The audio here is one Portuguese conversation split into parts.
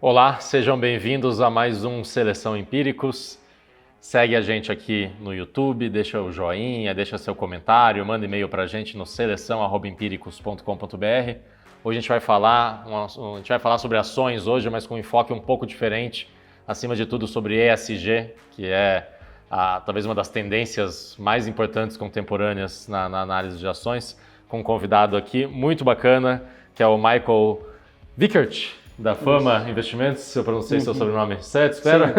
Olá, sejam bem-vindos a mais um Seleção Empíricos. Segue a gente aqui no YouTube, deixa o joinha, deixa seu comentário, manda e-mail para a gente no seleção@empiricus.com.br. Hoje a gente vai falar sobre ações hoje, mas com um enfoque um pouco diferente, acima de tudo sobre ESG, que é talvez uma das tendências mais importantes contemporâneas na análise de ações, com um convidado aqui muito bacana, que é o Michael Wiechert, da Fama Investimentos. Se eu pronunciei seu sobrenome certo, espero. Sim,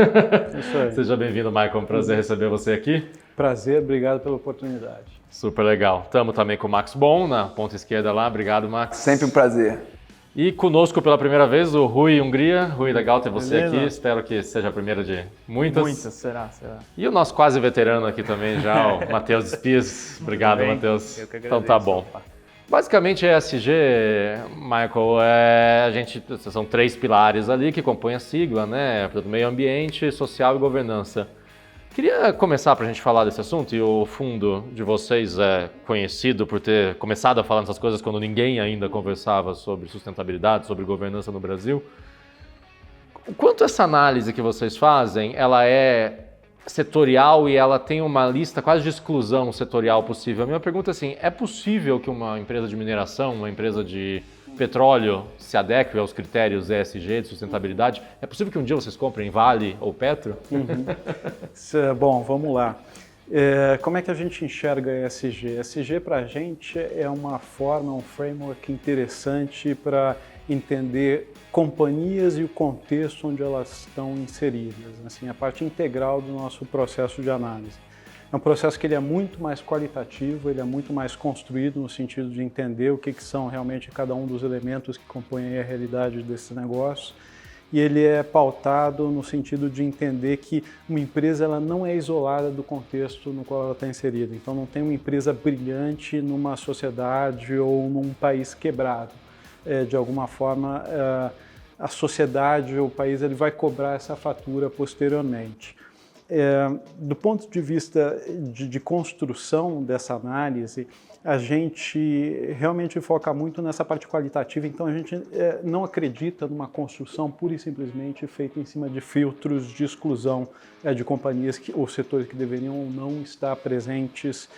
isso aí. Seja bem-vindo, Michael. Um prazer receber você aqui. Prazer, obrigado pela oportunidade. Super legal. Estamos também com o Max Bon, na ponta esquerda lá. Obrigado, Max. Sempre um prazer. E conosco pela primeira vez o Rui Hungria. Rui, legal ter você Beleza. aqui. Espero que seja a primeira de muitas. Muitas, será. E o nosso quase veterano aqui também já, o Matheus Spies. Obrigado, Matheus. Eu que agradeço. Então tá bom. Basicamente, ESG, Michael, são 3 pilares ali que compõem a sigla, né? Meio ambiente, social e governança. Queria começar para a gente falar desse assunto, e o fundo de vocês é conhecido por ter começado a falar nessas coisas quando ninguém ainda conversava sobre sustentabilidade, sobre governança no Brasil. O quanto essa análise que vocês fazem, ela é setorial e ela tem uma lista quase de exclusão setorial possível? A minha pergunta é assim, é possível que uma empresa de mineração, uma empresa de petróleo se adeque aos critérios ESG de sustentabilidade? É possível que um dia vocês comprem Vale ou Petro? Bom, vamos lá. Como é que a gente enxerga ESG? ESG para a gente é uma forma, um framework interessante para entender companhias e o contexto onde elas estão inseridas, assim, a parte integral do nosso processo de análise. É um processo que ele é muito mais qualitativo, ele é muito mais construído no sentido de entender o que são realmente cada um dos elementos que compõem a realidade desse negócio, e ele é pautado no sentido de entender que uma empresa ela não é isolada do contexto no qual ela está inserida. Então não tem uma empresa brilhante numa sociedade ou num país quebrado. De alguma forma, a sociedade ou o país ele vai cobrar essa fatura posteriormente. Do ponto de vista de construção dessa análise, a gente realmente foca muito nessa parte qualitativa, então a gente não acredita numa construção pura e simplesmente feita em cima de filtros de exclusão de companhias ou setores que deveriam ou não estar presentes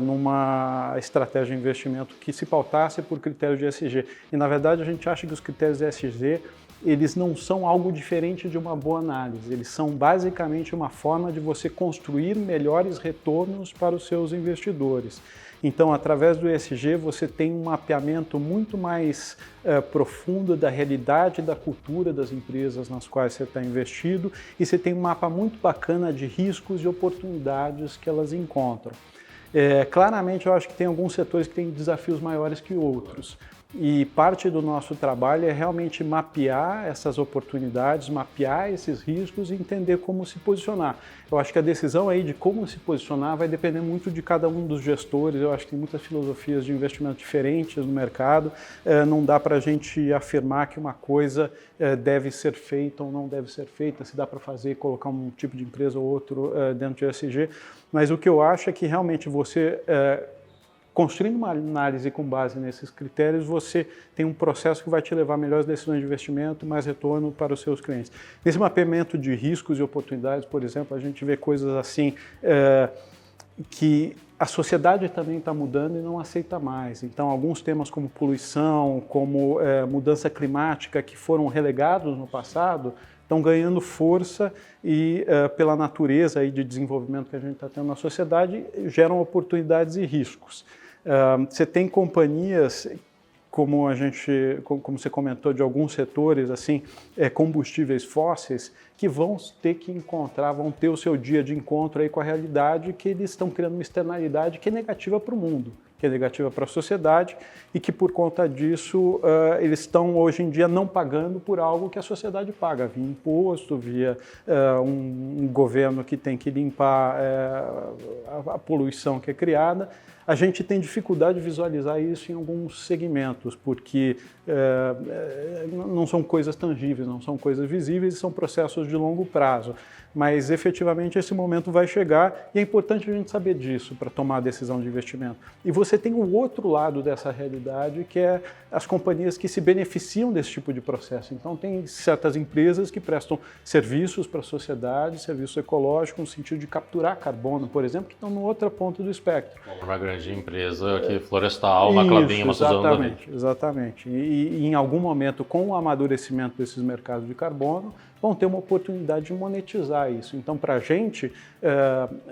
numa estratégia de investimento que se pautasse por critérios de ESG. E na verdade a gente acha que os critérios ESG eles não são algo diferente de uma boa análise, eles são basicamente uma forma de você construir melhores retornos para os seus investidores. Então, através do ESG, você tem um mapeamento muito mais profundo da realidade e da cultura das empresas nas quais você está investido, e você tem um mapa muito bacana de riscos e oportunidades que elas encontram. Claramente, eu acho que tem alguns setores que têm desafios maiores que outros. E parte do nosso trabalho é realmente mapear essas oportunidades, mapear esses riscos e entender como se posicionar. Eu acho que a decisão aí de como se posicionar vai depender muito de cada um dos gestores. Eu acho que tem muitas filosofias de investimento diferentes no mercado. Não dá para a gente afirmar que uma coisa deve ser feita ou não deve ser feita, se dá para fazer, colocar um tipo de empresa ou outro dentro de ESG. Mas o que eu acho é que realmente você... construindo uma análise com base nesses critérios, você tem um processo que vai te levar a melhores decisões de investimento e mais retorno para os seus clientes. Nesse mapeamento de riscos e oportunidades, por exemplo, a gente vê coisas assim que a sociedade também está mudando e não aceita mais. Então, alguns temas como poluição, como mudança climática, que foram relegados no passado, estão ganhando força e, pela natureza aí de desenvolvimento que a gente está tendo na sociedade, geram oportunidades e riscos. Você tem companhias, como você comentou, de alguns setores, assim, combustíveis fósseis, que vão ter que vão ter o seu dia de encontro aí com a realidade, que eles estão criando uma externalidade que é negativa para o mundo, que é negativa para a sociedade e que, por conta disso, eles estão, hoje em dia, não pagando por algo que a sociedade paga, via imposto, via um governo que tem que limpar a poluição que é criada. A gente tem dificuldade de visualizar isso em alguns segmentos, porque não são coisas tangíveis, não são coisas visíveis, são processos de longo prazo. Mas, efetivamente, esse momento vai chegar e é importante a gente saber disso para tomar a decisão de investimento. E você tem o outro lado dessa realidade, que é as companhias que se beneficiam desse tipo de processo. Então, tem certas empresas que prestam serviços para a sociedade, serviços ecológicos, no sentido de capturar carbono, por exemplo, que estão no outra ponta do espectro. Uma grande empresa que florestal, uma Klabin, uma Suzano da vida. Exatamente. E em algum momento, com o amadurecimento desses mercados de carbono, vão ter uma oportunidade de monetizar isso. Então, para a gente,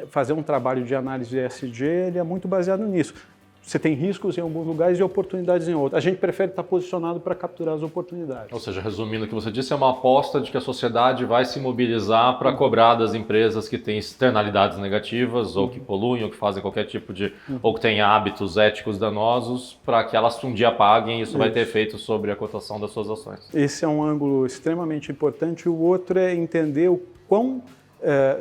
fazer um trabalho de análise de ESG, ele é muito baseado nisso. Você tem riscos em alguns lugares e oportunidades em outros. A gente prefere estar posicionado para capturar as oportunidades. Ou seja, resumindo o que você disse, é uma aposta de que a sociedade vai se mobilizar para cobrar das empresas que têm externalidades negativas, ou que poluem, ou que fazem qualquer tipo de... ou que têm hábitos éticos danosos, para que elas um dia paguem, e isso vai ter efeito sobre a cotação das suas ações. Esse é um ângulo extremamente importante. O outro é entender o quão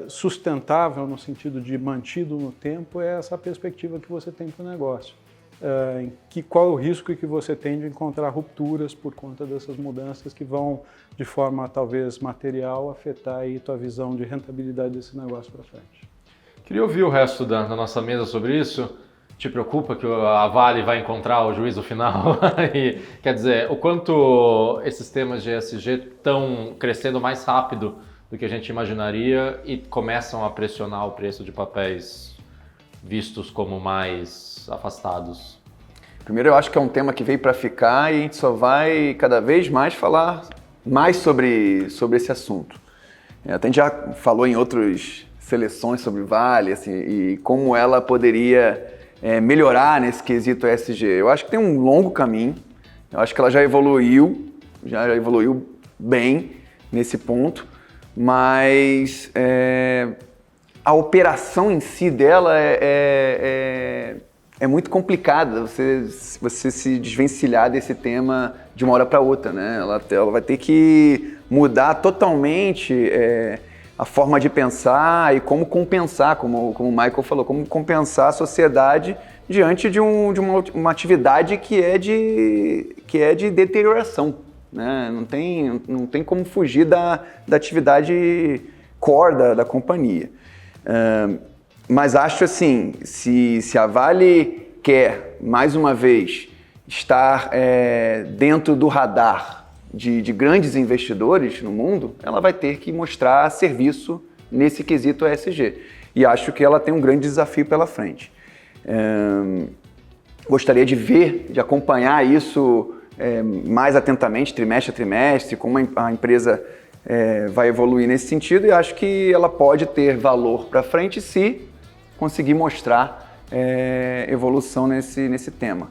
sustentável, no sentido de mantido no tempo, é essa perspectiva que você tem para o negócio. Qual é o risco que você tem de encontrar rupturas por conta dessas mudanças que vão, de forma talvez material, afetar aí tua visão de rentabilidade desse negócio para frente. Queria ouvir o resto da nossa mesa sobre isso. Te preocupa que a Vale vai encontrar o juízo final? E, quer dizer, o quanto esses temas de ESG estão crescendo mais rápido do que a gente imaginaria e começam a pressionar o preço de papéis vistos como mais afastados? Primeiro, eu acho que é um tema que veio para ficar e a gente só vai cada vez mais falar mais sobre esse assunto. A gente já falou em outras seleções sobre Vale, assim, e como ela poderia melhorar nesse quesito ESG. Eu acho que tem um longo caminho, eu acho que ela já evoluiu bem nesse ponto, mas a operação em si dela é muito complicada, você se desvencilhar desse tema de uma hora para outra, né? Ela vai ter que mudar totalmente a forma de pensar e como compensar, como o Michael falou, como compensar a sociedade diante de uma atividade que é de deterioração, né? Não tem como fugir da atividade core da companhia. Mas acho assim, se a Vale quer, mais uma vez, estar dentro do radar de grandes investidores no mundo, ela vai ter que mostrar serviço nesse quesito ESG. E acho que ela tem um grande desafio pela frente. Gostaria de acompanhar isso mais atentamente, trimestre a trimestre, como a empresa vai evoluir nesse sentido, e acho que ela pode ter valor para frente se conseguir mostrar evolução nesse tema.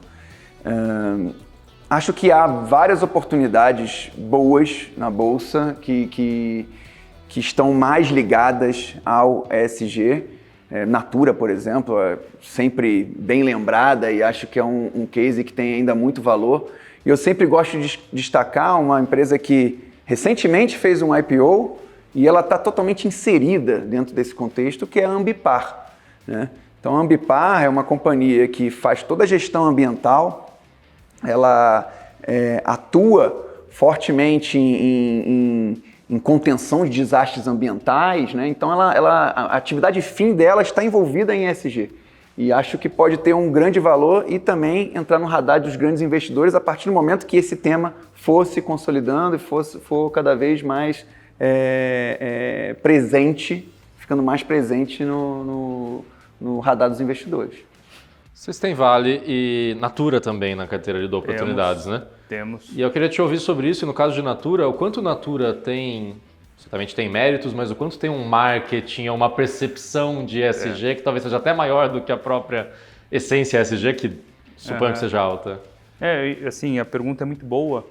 Acho que há várias oportunidades boas na Bolsa que estão mais ligadas ao ESG. Natura, por exemplo, é sempre bem lembrada e acho que é um case que tem ainda muito valor. E eu sempre gosto de destacar uma empresa que recentemente fez um IPO e ela está totalmente inserida dentro desse contexto, que é a Ambipar, né? Então, a Ambipar é uma companhia que faz toda a gestão ambiental, ela atua fortemente em contenção de desastres ambientais, né? Então, a atividade fim dela está envolvida em ESG. E acho que pode ter um grande valor e também entrar no radar dos grandes investidores a partir do momento que esse tema for se consolidando e for cada vez mais presente, ficando mais presente no radar dos investidores. Vocês têm Vale e Natura também na carteira de oportunidades, né? Temos. E eu queria te ouvir sobre isso, e no caso de Natura, o quanto Natura tem, certamente tem méritos, mas o quanto tem um marketing, uma percepção de ESG que talvez seja até maior do que a própria essência ESG, que suponho que seja alta. Assim, a pergunta é muito boa,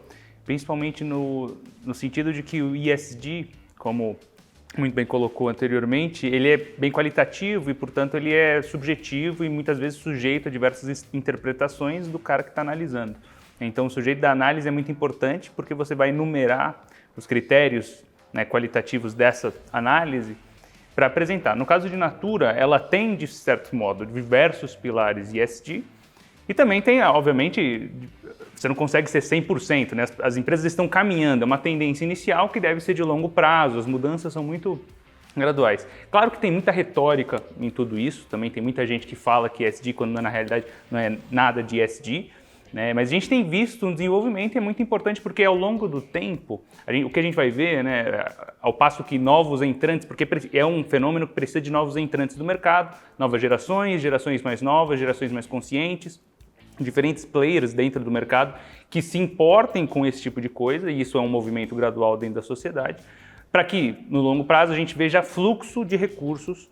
principalmente no sentido de que o ESG, como muito bem colocou anteriormente, ele é bem qualitativo e, portanto, ele é subjetivo e muitas vezes sujeito a diversas interpretações do cara que está analisando. Então, o sujeito da análise é muito importante porque você vai enumerar os critérios, né, qualitativos dessa análise para apresentar. No caso de Natura, ela tem, de certo modo, diversos pilares ESG e também tem, obviamente, você não consegue ser 100%, né? As empresas estão caminhando, é uma tendência inicial que deve ser de longo prazo, as mudanças são muito graduais. Claro que tem muita retórica em tudo isso, também tem muita gente que fala que ESG, quando na realidade não é nada de ESG, né? Mas a gente tem visto um desenvolvimento e é muito importante porque ao longo do tempo, o que a gente vai ver, né, ao passo que novos entrantes, porque é um fenômeno que precisa de novos entrantes do mercado, novas gerações, gerações mais novas, gerações mais conscientes, diferentes players dentro do mercado que se importem com esse tipo de coisa, e isso é um movimento gradual dentro da sociedade, para que no longo prazo a gente veja fluxo de recursos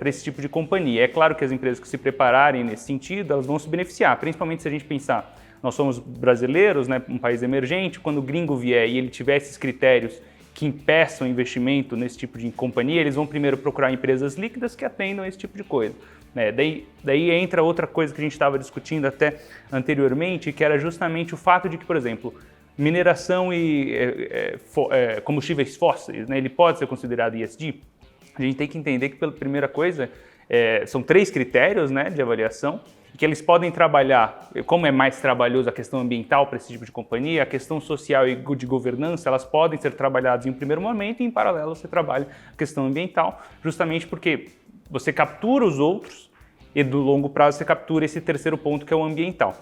para esse tipo de companhia. É claro que as empresas que se prepararem nesse sentido, elas vão se beneficiar, principalmente se a gente pensar, nós somos brasileiros, né, um país emergente, quando o gringo vier e ele tiver esses critérios que impeçam investimento nesse tipo de companhia, eles vão primeiro procurar empresas líquidas que atendam esse tipo de coisa. Daí entra outra coisa que a gente estava discutindo até anteriormente, que era justamente o fato de que, por exemplo, mineração e combustíveis fósseis, né, ele pode ser considerado ESG. A gente tem que entender que, pela primeira coisa, são 3 critérios, né, de avaliação, que eles podem trabalhar, como é mais trabalhoso a questão ambiental para esse tipo de companhia, a questão social e de governança, elas podem ser trabalhadas em um primeiro momento e, em paralelo, você trabalha a questão ambiental, justamente porque você captura os outros e, do longo prazo, você captura esse terceiro ponto, que é o ambiental.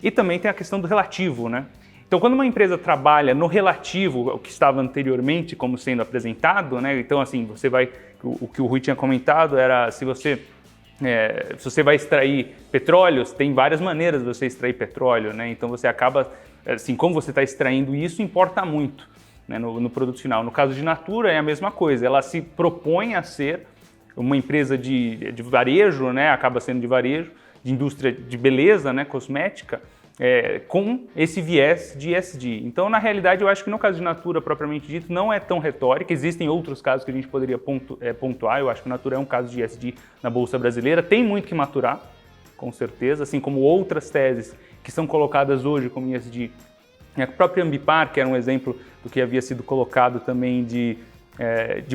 E também tem a questão do relativo, né? Então, quando uma empresa trabalha no relativo, o que estava anteriormente como sendo apresentado, né? Então, assim, você vai, o que o Rui tinha comentado era se você vai extrair petróleo, tem várias maneiras de você extrair petróleo, né? Então, você acaba, assim, como você está extraindo isso, importa muito, né, no produto final. No caso de Natura, é a mesma coisa, ela se propõe a ser uma empresa de varejo, né? Acaba sendo de varejo, de indústria de beleza, né? Cosmética, com esse viés de ESG. Então, na realidade, eu acho que no caso de Natura, propriamente dito, não é tão retórica. Existem outros casos que a gente poderia pontuar. Eu acho que Natura é um caso de ESG na Bolsa Brasileira. Tem muito que maturar, com certeza, assim como outras teses que são colocadas hoje como ESG. A própria Ambipar, que era um exemplo do que havia sido colocado também de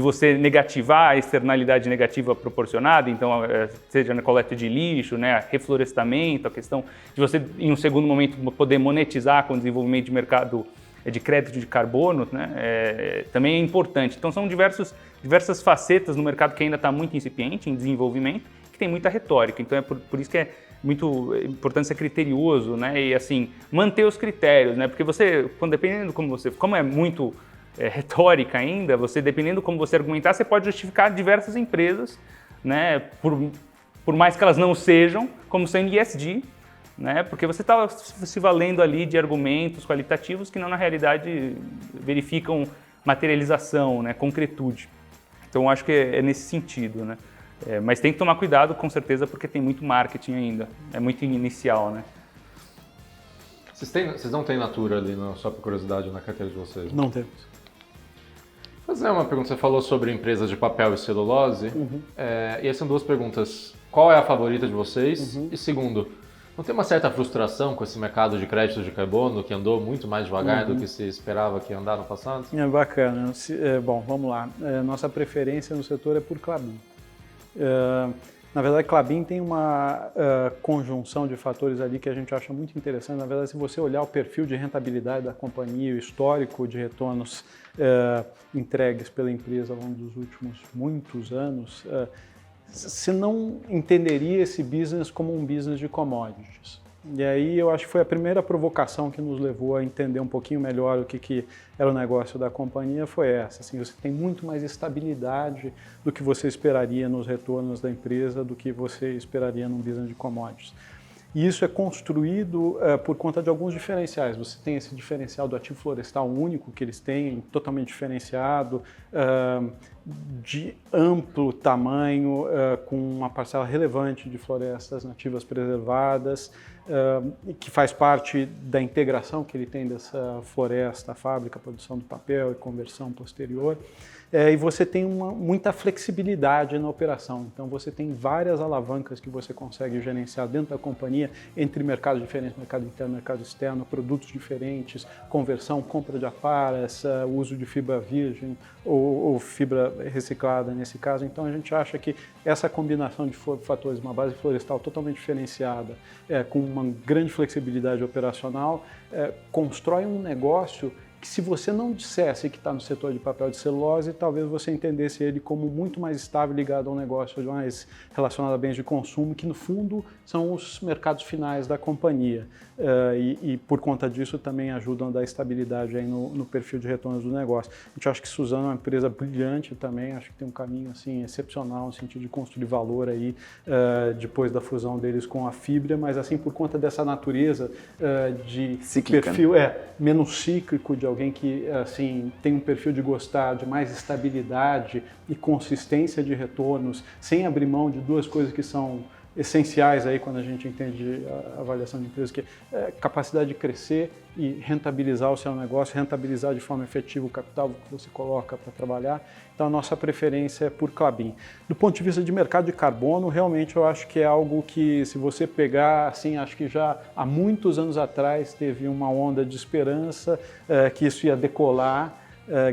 você negativar a externalidade negativa proporcionada, então seja na coleta de lixo, né, reflorestamento, a questão de você, em um segundo momento, poder monetizar com o desenvolvimento de mercado de crédito de carbono, né, também é importante. Então são diversas facetas no mercado que ainda está muito incipiente, em desenvolvimento, que tem muita retórica. Então é por isso que é muito importante ser criterioso, né, e assim, manter os critérios, né, porque você, dependendo como é muito retórica ainda, dependendo como você argumentar, você pode justificar diversas empresas, né, por mais que elas não sejam, como sendo ESG, né, porque você está se valendo ali de argumentos qualitativos que não, na realidade, verificam materialização, né, concretude. Então, acho que é nesse sentido, né. Mas tem que tomar cuidado, com certeza, porque tem muito marketing ainda, é muito inicial, né. Vocês não têm Natura ali, só por curiosidade, na carteira de vocês? Não temos. Fazer uma pergunta, você falou sobre empresas de papel e celulose, Uhum. E essas são 2 perguntas. Qual é a favorita de vocês? Uhum. E segundo, não tem uma certa frustração com esse mercado de crédito de carbono que andou muito mais devagar do que se esperava que ia andar no passado? É bacana. Bom, vamos lá. Nossa preferência no setor é por Klabin. Na verdade, Klabin tem uma conjunção de fatores ali que a gente acha muito interessante. Na verdade, se você olhar o perfil de rentabilidade da companhia, o histórico de retornos entregues pela empresa ao longo dos últimos muitos anos, você não entenderia esse business como um business de commodities. E aí eu acho que foi a primeira provocação que nos levou a entender um pouquinho melhor o que era o negócio da companhia, foi essa. Assim, você tem muito mais estabilidade do que você esperaria nos retornos da empresa, do que você esperaria num business de commodities. E isso é construído por conta de alguns diferenciais. Você tem esse diferencial do ativo florestal único que eles têm, totalmente diferenciado, de amplo tamanho, com uma parcela relevante de florestas nativas preservadas, que faz parte da integração que ele tem dessa floresta, a fábrica, a produção do papel e conversão posterior. E você tem muita flexibilidade na operação. Então você tem várias alavancas que você consegue gerenciar dentro da companhia, entre mercados diferentes, mercado interno, mercado externo, produtos diferentes, conversão, compra de aparas, uso de fibra virgem ou fibra reciclada nesse caso. Então a gente acha que essa combinação de fatores, uma base florestal totalmente diferenciada, com uma grande flexibilidade operacional, constrói um negócio que, se você não dissesse que está no setor de papel de celulose, talvez você entendesse ele como muito mais estável, ligado a um negócio mais relacionado a bens de consumo, que no fundo são os mercados finais da companhia. E por conta disso também ajudam a dar estabilidade aí no perfil de retornos do negócio. A gente acha que Suzano é uma empresa brilhante também, acho que tem um caminho assim, excepcional no sentido de construir valor aí, depois da fusão deles com a Fibria, mas assim, por conta dessa natureza de Cíclica, perfil menos cíclico, de alguém que assim, tem um perfil de gostar de mais estabilidade e consistência de retornos, sem abrir mão de duas coisas que são essenciais aí quando a gente entende a avaliação de empresas, que é capacidade de crescer e rentabilizar o seu negócio, rentabilizar de forma efetiva o capital que você coloca para trabalhar. Então a nossa preferência é por Klabin. Do ponto de vista de mercado de carbono, realmente eu acho que é algo que, se você pegar, assim, acho que já há muitos anos atrás teve uma onda de esperança que isso ia decolar,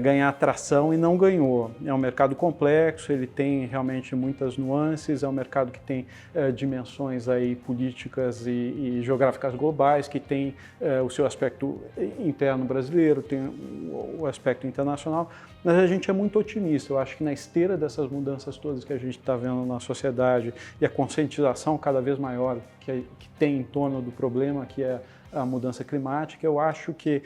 ganhar atração, e não ganhou. É um mercado complexo, ele tem realmente muitas nuances, é um mercado que tem dimensões aí políticas e geográficas globais, que tem o seu aspecto interno brasileiro, tem o aspecto internacional, mas a gente é muito otimista. Eu acho que na esteira dessas mudanças todas que a gente está vendo na sociedade e a conscientização cada vez maior que tem em torno do problema, que é a mudança climática, eu acho que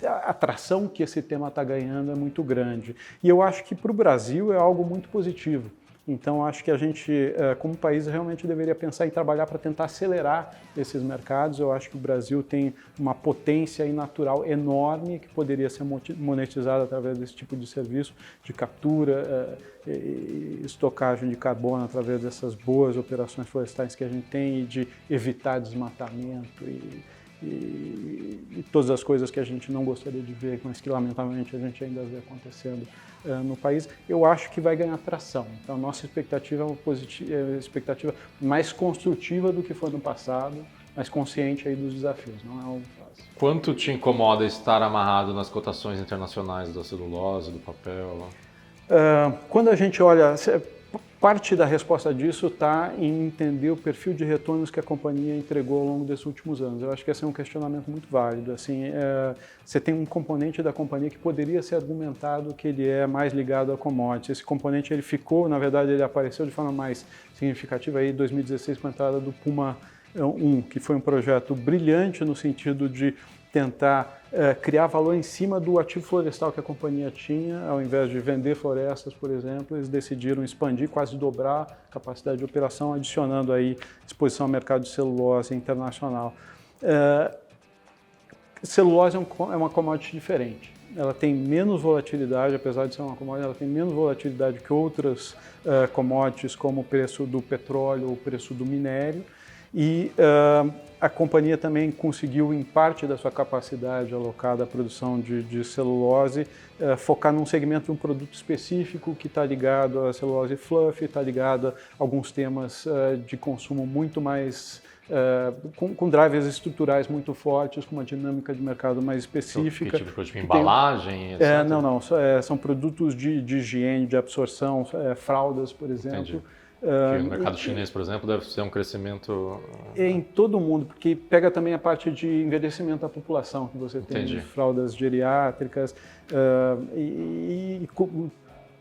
a atração que esse tema está ganhando é muito grande. E eu acho que para o Brasil é algo muito positivo. Então, acho que a gente, como país, realmente deveria pensar em trabalhar para tentar acelerar esses mercados. Eu acho que o Brasil tem uma potência aí natural enorme que poderia ser monetizada através desse tipo de serviço, de captura e estocagem de carbono, através dessas boas operações florestais que a gente tem, e de evitar desmatamento e todas as coisas que a gente não gostaria de ver, mas que lamentavelmente a gente ainda vê acontecendo no país. Eu acho que vai ganhar tração. Então, nossa expectativa é uma expectativa mais construtiva do que foi no passado, mas consciente aí dos desafios, não é algo fácil. Quanto te incomoda estar amarrado nas cotações internacionais da celulose, do papel? Quando a gente olha, parte da resposta disso está em entender o perfil de retornos que a companhia entregou ao longo desses últimos anos. Eu acho que esse é um questionamento muito válido. Assim, você tem um componente da companhia que poderia ser argumentado que ele é mais ligado a commodities. Esse componente ele ficou, na verdade, ele apareceu de forma mais significativa aí em 2016 com a entrada do Puma 1, que foi um projeto brilhante no sentido de tentar criar valor em cima do ativo florestal que a companhia tinha. Ao invés de vender florestas, por exemplo, eles decidiram expandir, quase dobrar a capacidade de operação, adicionando aí exposição ao mercado de celulose internacional. Celulose é uma commodity diferente. Ela tem menos volatilidade, apesar de ser uma commodity, ela tem menos volatilidade que outras commodities, como o preço do petróleo ou o preço do minério. E a companhia também conseguiu, em parte da sua capacidade alocada à produção de celulose, focar num segmento de um produto específico que está ligado à celulose fluff, está ligado a alguns temas de consumo muito mais, com drivers estruturais muito fortes, com uma dinâmica de mercado mais específica. Que tipo de embalagem? Etc. Não, são produtos de higiene, de absorção, fraldas, por exemplo. Entendi. O mercado chinês, por exemplo, deve ser um crescimento... Em todo mundo, porque pega também a parte de envelhecimento da população, que você tem de fraldas geriátricas e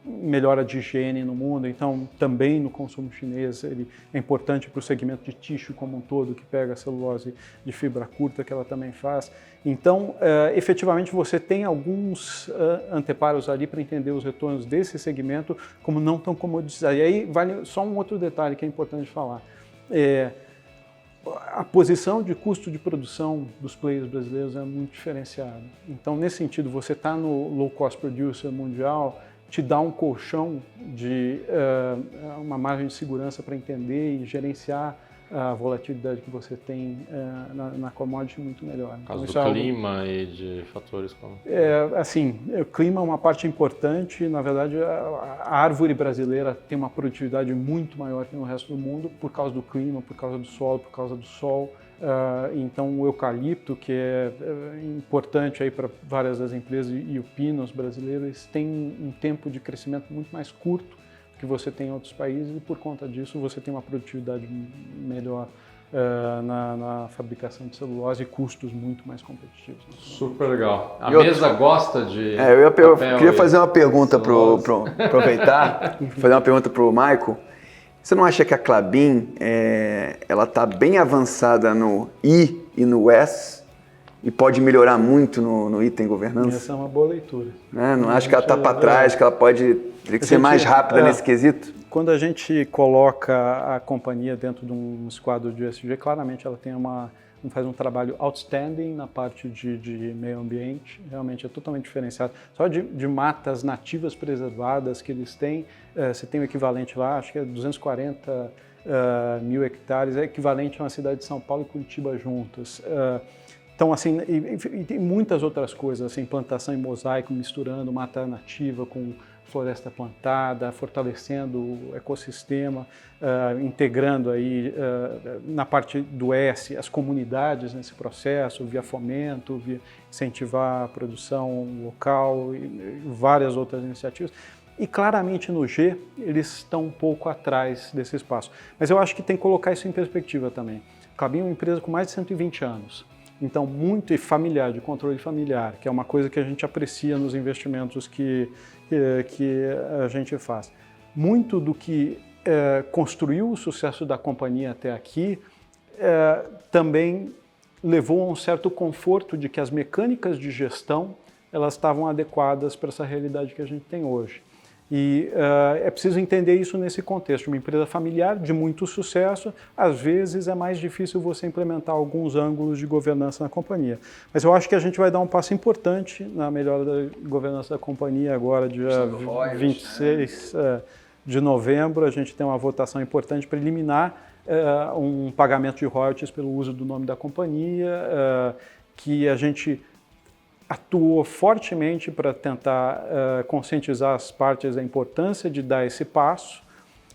melhora de higiene no mundo. Então, também no consumo chinês, ele é importante para o segmento de tixo como um todo, que pega a celulose de fibra curta, que ela também faz. Então, efetivamente, você tem alguns anteparos ali para entender os retornos desse segmento como não tão comoditizados. E aí, vale só um outro detalhe que é importante falar. A posição de custo de produção dos players brasileiros é muito diferenciada. Então, nesse sentido, você está no low cost producer mundial, te dá um colchão de uma margem de segurança para entender e gerenciar a volatilidade que você tem na commodity muito melhor. Por causa do clima e de fatores como... o clima é uma parte importante. Na verdade, a árvore brasileira tem uma produtividade muito maior que no resto do mundo por causa do clima, por causa do solo, por causa do sol. Então o eucalipto, que é importante para várias das empresas, e o pinus brasileiro, eles têm um tempo de crescimento muito mais curto que você tem em outros países, e por conta disso você tem uma produtividade melhor na fabricação de celulose e custos muito mais competitivos. Super legal. A mesa gosta de eu queria fazer uma pergunta aproveitar, fazer uma pergunta para o Michael. Você não acha que a Klabin ela está bem avançada no I e no S e pode melhorar muito no item governança? Essa é uma boa leitura. Não acho que ela está para trás, que ela teria que ser mais rápida nesse quesito? Quando a gente coloca a companhia dentro de um esquadro de ESG, claramente ela tem faz um trabalho outstanding na parte de meio ambiente, realmente é totalmente diferenciado. Só de matas nativas preservadas que eles têm, você tem o equivalente lá, acho que é 240 mil hectares, é equivalente a uma cidade de São Paulo e Curitiba juntas. Então, assim, e tem muitas outras coisas, assim, plantação em mosaico, misturando mata nativa com floresta plantada, fortalecendo o ecossistema, integrando aí na parte do S as comunidades nesse processo, via fomento, via incentivar a produção local e várias outras iniciativas. E claramente no G eles estão um pouco atrás desse espaço. Mas eu acho que tem que colocar isso em perspectiva também. A Klabin é uma empresa com mais de 120 anos. Então, muito familiar, de controle familiar, que é uma coisa que a gente aprecia nos investimentos que a gente faz. Muito do que construiu o sucesso da companhia até aqui também levou a um certo conforto de que as mecânicas de gestão elas estavam adequadas para essa realidade que a gente tem hoje. E é preciso entender isso nesse contexto. Uma empresa familiar de muito sucesso, às vezes é mais difícil você implementar alguns ângulos de governança na companhia. Mas eu acho que a gente vai dar um passo importante na melhora da governança da companhia agora, dia 26 de novembro. A gente tem uma votação importante para eliminar um pagamento de royalties pelo uso do nome da companhia, que a gente atuou fortemente para tentar conscientizar as partes da importância de dar esse passo,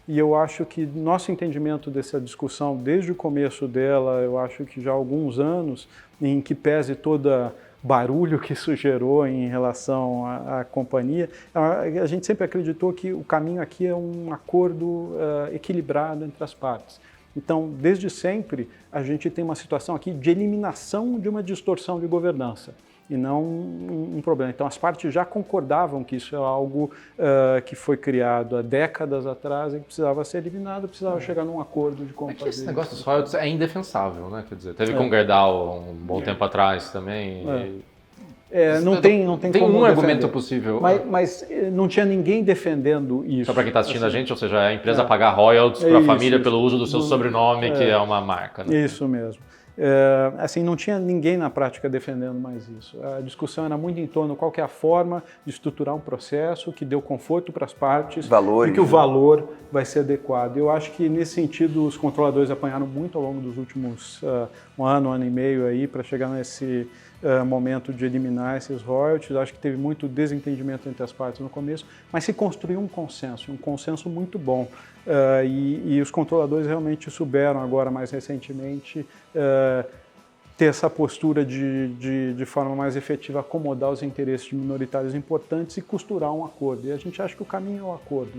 e eu acho que nosso entendimento dessa discussão, desde o começo dela, eu acho que já há alguns anos, em que pese toda barulho que isso gerou em relação à companhia, a gente sempre acreditou que o caminho aqui é um acordo equilibrado entre as partes. Então, desde sempre, a gente tem uma situação aqui de eliminação de uma distorção de governança e não um problema. Então, as partes já concordavam que isso é algo que foi criado há décadas atrás e que precisava ser eliminado, precisava chegar num acordo de como fazer. Esse negócio dos royalties é indefensável, né? Quer dizer, teve com o Gerdau um bom tempo atrás também. Não tem como um defender. argumento possível. Mas não tinha ninguém defendendo isso. Só para quem está assistindo a gente, ou seja, a empresa pagar royalties para a família pelo uso do seu sobrenome, que é uma marca. Né? Isso mesmo. Assim, não tinha ninguém na prática defendendo mais isso. A discussão era muito em torno de qual que é a forma de estruturar um processo que dê conforto para as partes e que o valor vai ser adequado. Eu acho que, nesse sentido, os controladores apanharam muito ao longo dos últimos um ano e meio aí para chegar nesse momento de eliminar esses royalties. Eu acho que teve muito desentendimento entre as partes no começo, mas se construiu um consenso muito bom. E os controladores realmente souberam agora, mais recentemente, ter essa postura de forma mais efetiva, acomodar os interesses de minoritários importantes e costurar um acordo. E a gente acha que o caminho é o acordo,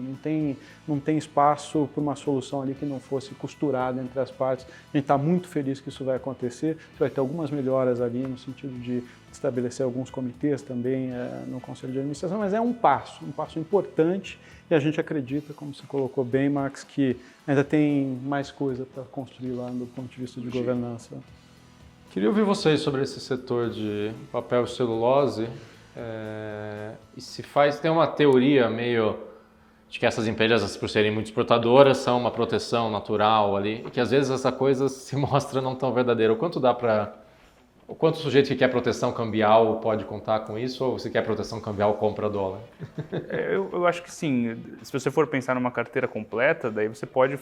não tem espaço para uma solução ali que não fosse costurada entre as partes. A gente está muito feliz que isso vai acontecer, vai ter algumas melhoras ali no sentido de estabelecer alguns comitês também no Conselho de Administração, mas é um passo importante e a gente acredita, como você colocou bem, Max, que ainda tem mais coisa para construir lá do ponto de vista de governança. Queria ouvir vocês sobre esse setor de papel e celulose. E se tem uma teoria meio de que essas empresas, por serem muito exportadoras, são uma proteção natural ali, e que às vezes essa coisa se mostra não tão verdadeira. O quanto o sujeito que quer proteção cambial pode contar com isso, ou se quer proteção cambial compra dólar? Eu acho que sim. Se você for pensar numa carteira completa, daí você pode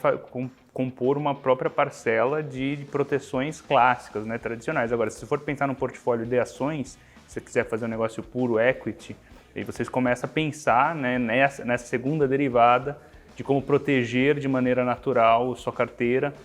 compor uma própria parcela de proteções clássicas, né, tradicionais. Agora, se você for pensar num portfólio de ações, se você quiser fazer um negócio puro equity, aí vocês começam a pensar, né, nessa segunda derivada de como proteger de maneira natural sua carteira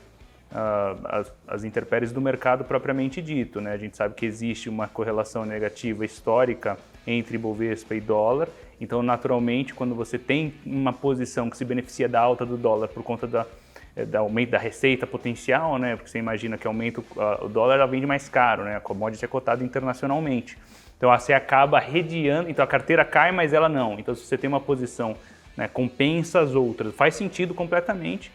as intempéries do mercado propriamente dito, né? A gente sabe que existe uma correlação negativa histórica entre Bovespa e dólar, então naturalmente quando você tem uma posição que se beneficia da alta do dólar por conta do aumento da receita potencial, né? Porque você imagina que aumenta o dólar, ela vende mais caro, né? A commodity é cotada internacionalmente. Então você acaba rediando, então a carteira cai, mas ela não. Então se você tem uma posição, né, compensa as outras, faz sentido completamente.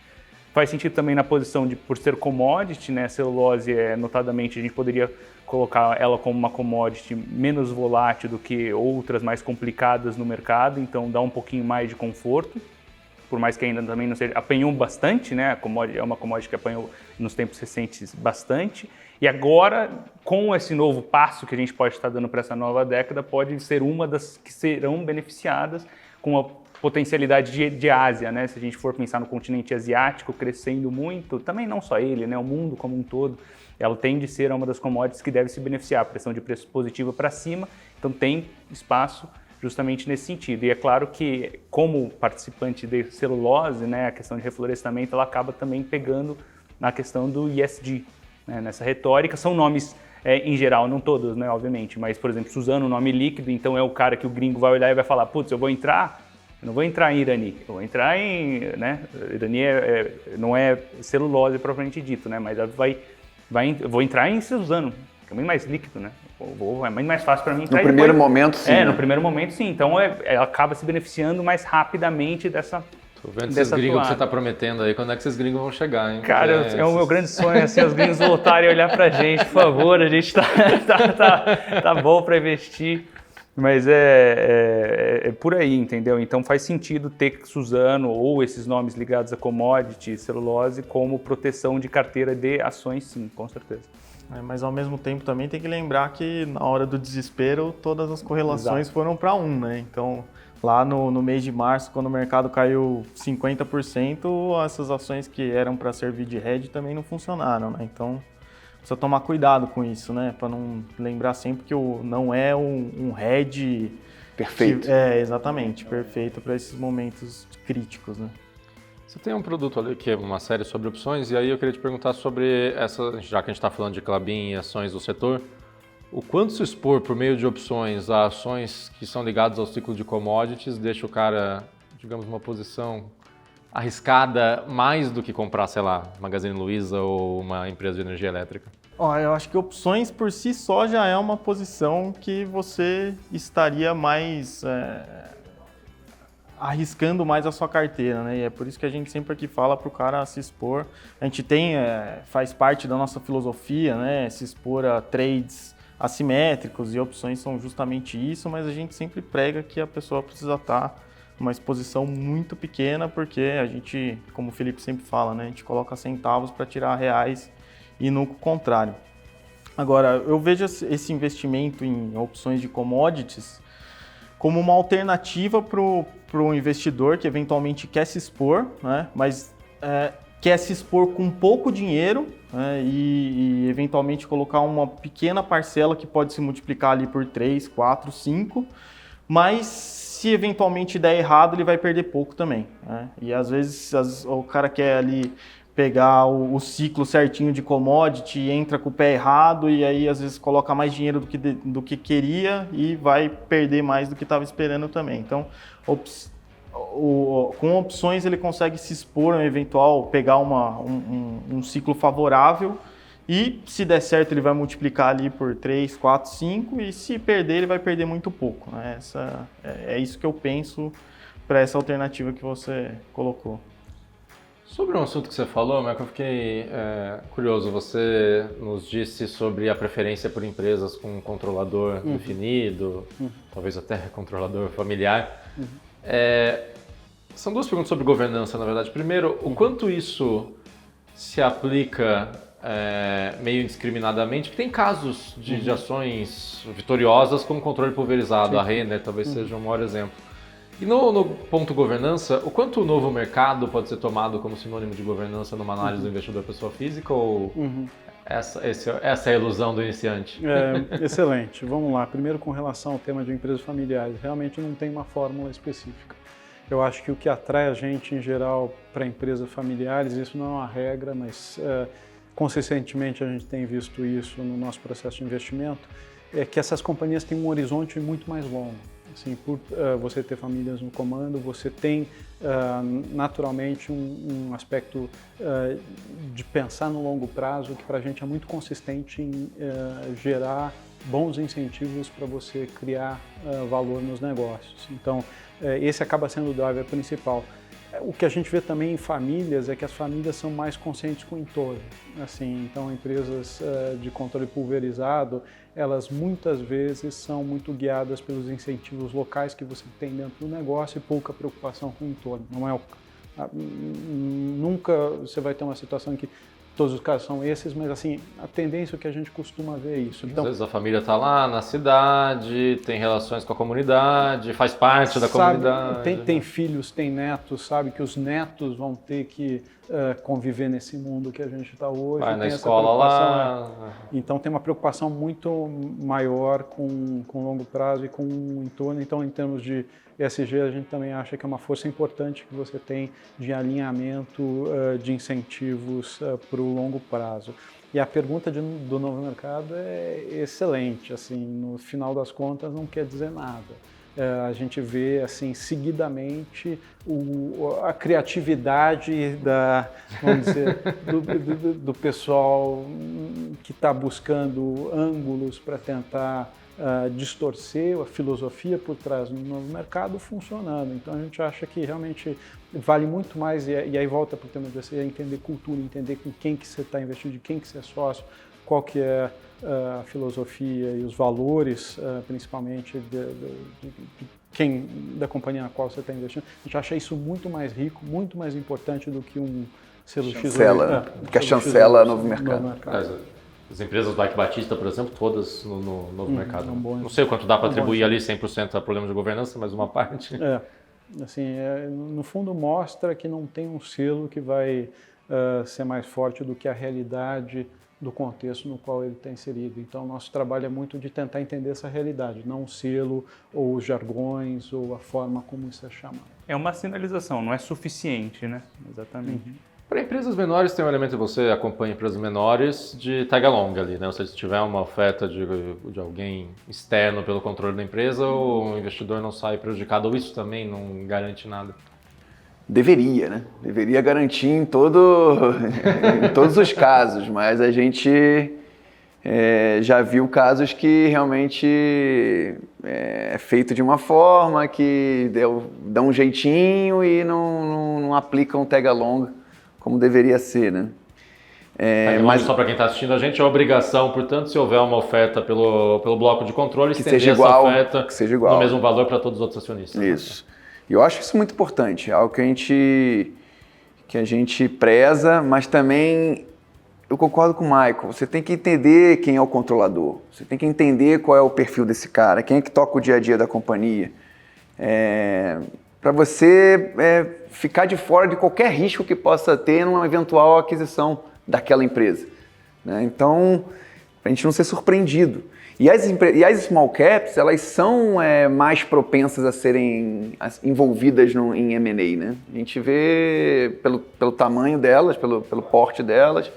Faz sentido também na posição de, por ser commodity, né? Celulose, notadamente, a gente poderia colocar ela como uma commodity menos volátil do que outras mais complicadas no mercado, então dá um pouquinho mais de conforto, por mais que ainda também não seja, apanhou bastante, né? É uma commodity que apanhou nos tempos recentes bastante, e agora, com esse novo passo que a gente pode estar dando para essa nova década, pode ser uma das que serão beneficiadas com a potencialidade de Ásia, né? Se a gente for pensar no continente asiático crescendo muito, também não só ele, né? O mundo como um todo, ela tende a ser uma das commodities que deve se beneficiar, pressão de preço positiva para cima, então tem espaço justamente nesse sentido. E é claro que, como participante de celulose, né, a questão de reflorestamento, ela acaba também pegando na questão do ESG, né, nessa retórica. São nomes, em geral, não todos, né, obviamente, mas, por exemplo, Suzano, o nome líquido, então é o cara que o gringo vai olhar e vai falar, putz, eu não vou entrar em Irani, eu vou entrar em, né, Irani não é celulose propriamente dito, né, mas eu vou entrar em Suzano, que é bem mais líquido, né, é muito mais fácil para mim entrar. No primeiro momento, sim. No primeiro momento, sim, então ela acaba se beneficiando mais rapidamente dessa. Tô vendo esses gringos que você tá prometendo aí, quando é que esses gringos vão chegar, hein? Cara, é o meu grande sonho, assim, os gringos voltarem a olhar pra gente, por favor, a gente tá bom para investir. Mas é por aí, entendeu? Então faz sentido ter Suzano ou esses nomes ligados a commodity, celulose, como proteção de carteira de ações, sim, com certeza. Mas ao mesmo tempo também tem que lembrar que na hora do desespero todas as correlações foram para né? Então lá no mês de março, quando o mercado caiu 50%, essas ações que eram para servir de hedge também não funcionaram, né? Então precisa tomar cuidado com isso, né? Para não lembrar sempre que não é um hedge perfeito. Exatamente, perfeito para esses momentos críticos, né? Você tem um produto ali que é uma série sobre opções, e aí eu queria te perguntar sobre essa, já que a gente está falando de Klabin e ações do setor, o quanto se expor por meio de opções a ações que são ligadas ao ciclo de commodities deixa o cara, digamos, numa posição arriscada mais do que comprar, sei lá, Magazine Luiza ou uma empresa de energia elétrica? Eu acho que opções por si só já é uma posição que você estaria mais arriscando mais a sua carteira, né? E é por isso que a gente sempre aqui fala para o cara se expor. A gente faz parte da nossa filosofia, né? Se expor a trades assimétricos, e opções são justamente isso, mas a gente sempre prega que a pessoa precisa estar numa exposição muito pequena, porque a gente, como o Felipe sempre fala, né? A gente coloca centavos para tirar reais e no contrário. Agora, eu vejo esse investimento em opções de commodities como uma alternativa para o investidor que eventualmente quer se expor, né? Mas quer se expor com pouco dinheiro, né? E eventualmente colocar uma pequena parcela que pode se multiplicar ali por 3, 4, 5, mas se eventualmente der errado, ele vai perder pouco também, né? E às vezes o cara quer ali pegar o ciclo certinho de commodity e entra com o pé errado e aí às vezes coloca mais dinheiro do que queria e vai perder mais do que estava esperando também. Então, com opções ele consegue se expor a um eventual, pegar um ciclo favorável e se der certo ele vai multiplicar ali por 3, 4, 5 e se perder ele vai perder muito pouco, né? É isso que eu penso para essa alternativa que você colocou. Sobre um assunto que você falou, Michael, eu fiquei curioso. Você nos disse sobre a preferência por empresas com um controlador definido, talvez até controlador familiar. São duas perguntas sobre governança, na verdade. Primeiro, o quanto isso se aplica meio indiscriminadamente? Porque tem casos de ações vitoriosas com controle pulverizado. A Renner talvez seja um maior exemplo. E no ponto governança, o quanto o novo mercado pode ser tomado como sinônimo de governança numa análise do investidor pessoa física ou essa é a ilusão do iniciante? Excelente. Vamos lá. Primeiro, com relação ao tema de empresas familiares, realmente não tem uma fórmula específica. Eu acho que o que atrai a gente, em geral, para empresas familiares, isso não é uma regra, mas consistentemente a gente tem visto isso no nosso processo de investimento, é que essas companhias têm um horizonte muito mais longo. Assim, por você ter famílias no comando, você tem naturalmente um aspecto de pensar no longo prazo que para a gente é muito consistente em gerar bons incentivos para você criar valor nos negócios. Então, esse acaba sendo o driver principal. O que a gente vê também em famílias é que as famílias são mais conscientes com o entorno. Assim, então, empresas de controle pulverizado, elas muitas vezes são muito guiadas pelos incentivos locais que você tem dentro do negócio e pouca preocupação com o entorno. Não é nunca você vai ter uma situação em que todos os casos são esses, mas assim, a tendência que a gente costuma ver é isso. Então, às vezes a família está lá na cidade, tem relações com a comunidade, faz parte da comunidade. Tem filhos, tem netos, sabe que os netos vão ter que conviver nesse mundo que a gente está hoje. Vai na escola lá. Então tem uma preocupação muito maior com longo prazo e com o entorno. Então, em termos de ESG, a gente também acha que é uma força importante que você tem de alinhamento de incentivos para o longo prazo. E a pergunta do novo mercado é excelente, assim, no final das contas não quer dizer nada. A gente vê assim seguidamente a criatividade vamos dizer, do pessoal que está buscando ângulos para tentar distorcer a filosofia por trás do novo mercado funcionando. Então a gente acha que realmente vale muito mais, e aí volta para o tema de você entender cultura, entender com quem que você está investindo, de quem que você é sócio, qual que é a filosofia e os valores, principalmente da companhia na qual você está investindo. A gente acha isso muito mais rico, muito mais importante do que um selo chancela, que a chancela novo mercado. As empresas do Ike Batista, por exemplo, todas no novo mercado. Não sei o quanto dá para atribuir ali 100% a problemas de governança, mas uma parte. Assim, no fundo mostra que não tem um selo que vai ser mais forte do que a realidade do contexto no qual ele está inserido. Então, nosso trabalho é muito de tentar entender essa realidade, não o selo ou os jargões ou a forma como isso é chamado. É uma sinalização, não é suficiente, né? Exatamente. Para empresas menores tem um elemento que você acompanha empresas menores de tag along ali, né? Ou seja, se tiver uma oferta de alguém externo pelo controle da empresa, o investidor não sai prejudicado, ou isso também não garante nada? Deveria, né? Deveria garantir em todos os casos, mas a gente já viu casos que realmente é feito de uma forma que dá um jeitinho e não aplicam um tag along como deveria ser, né? Mas só para quem está assistindo a gente, é obrigação, portanto, se houver uma oferta pelo bloco de controle, que seja igual, oferta no mesmo valor para todos os outros acionistas. Isso. E eu acho isso muito importante, algo que a gente preza, mas também eu concordo com o Michael, você tem que entender quem é o controlador, você tem que entender qual é o perfil desse cara, quem é que toca o dia a dia da companhia, para você ficar de fora de qualquer risco que possa ter numa eventual aquisição daquela empresa, né? Então, para a gente não ser surpreendido. E as small caps, elas são mais propensas a serem envolvidas em M&A, né? A gente vê pelo tamanho delas, pelo porte delas,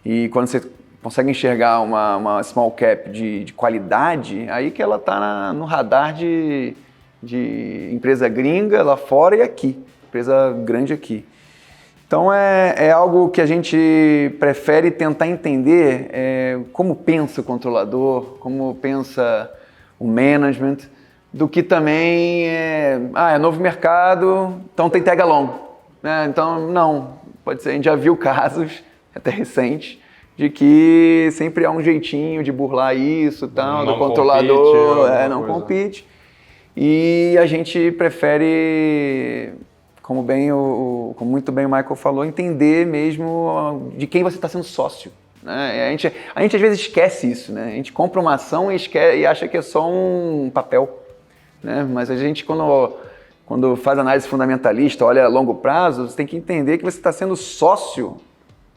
e quando você consegue enxergar uma small cap de qualidade, aí que ela está no radar de empresa gringa lá fora e aqui, empresa grande aqui. Então é algo que a gente prefere tentar entender como pensa o controlador, como pensa o management, do que também é novo mercado, então tem tag along, né? Então não, pode ser, a gente já viu casos até recentes de que sempre há um jeitinho de burlar isso, tal, do controlador, não compete. E a gente prefere, como muito bem o Michael falou, entender mesmo de quem você está sendo sócio, né? A gente às vezes esquece isso, né? A gente compra uma ação e acha que é só um papel, né? Mas a gente, quando faz análise fundamentalista, olha a longo prazo, você tem que entender que você está sendo sócio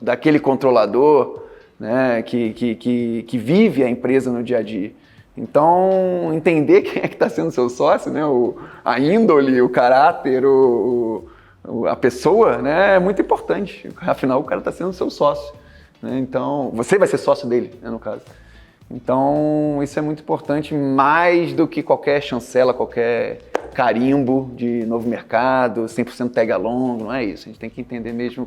daquele controlador, né? Que vive a empresa no dia a dia. Então, entender quem é que está sendo seu sócio, né? A índole, o caráter, a pessoa, né? É muito importante. Afinal, o cara está sendo seu sócio, né? Então, você vai ser sócio dele, né, no caso. Então, isso é muito importante, mais do que qualquer chancela, qualquer carimbo de novo mercado, 100% tag along, não é isso. A gente tem que entender mesmo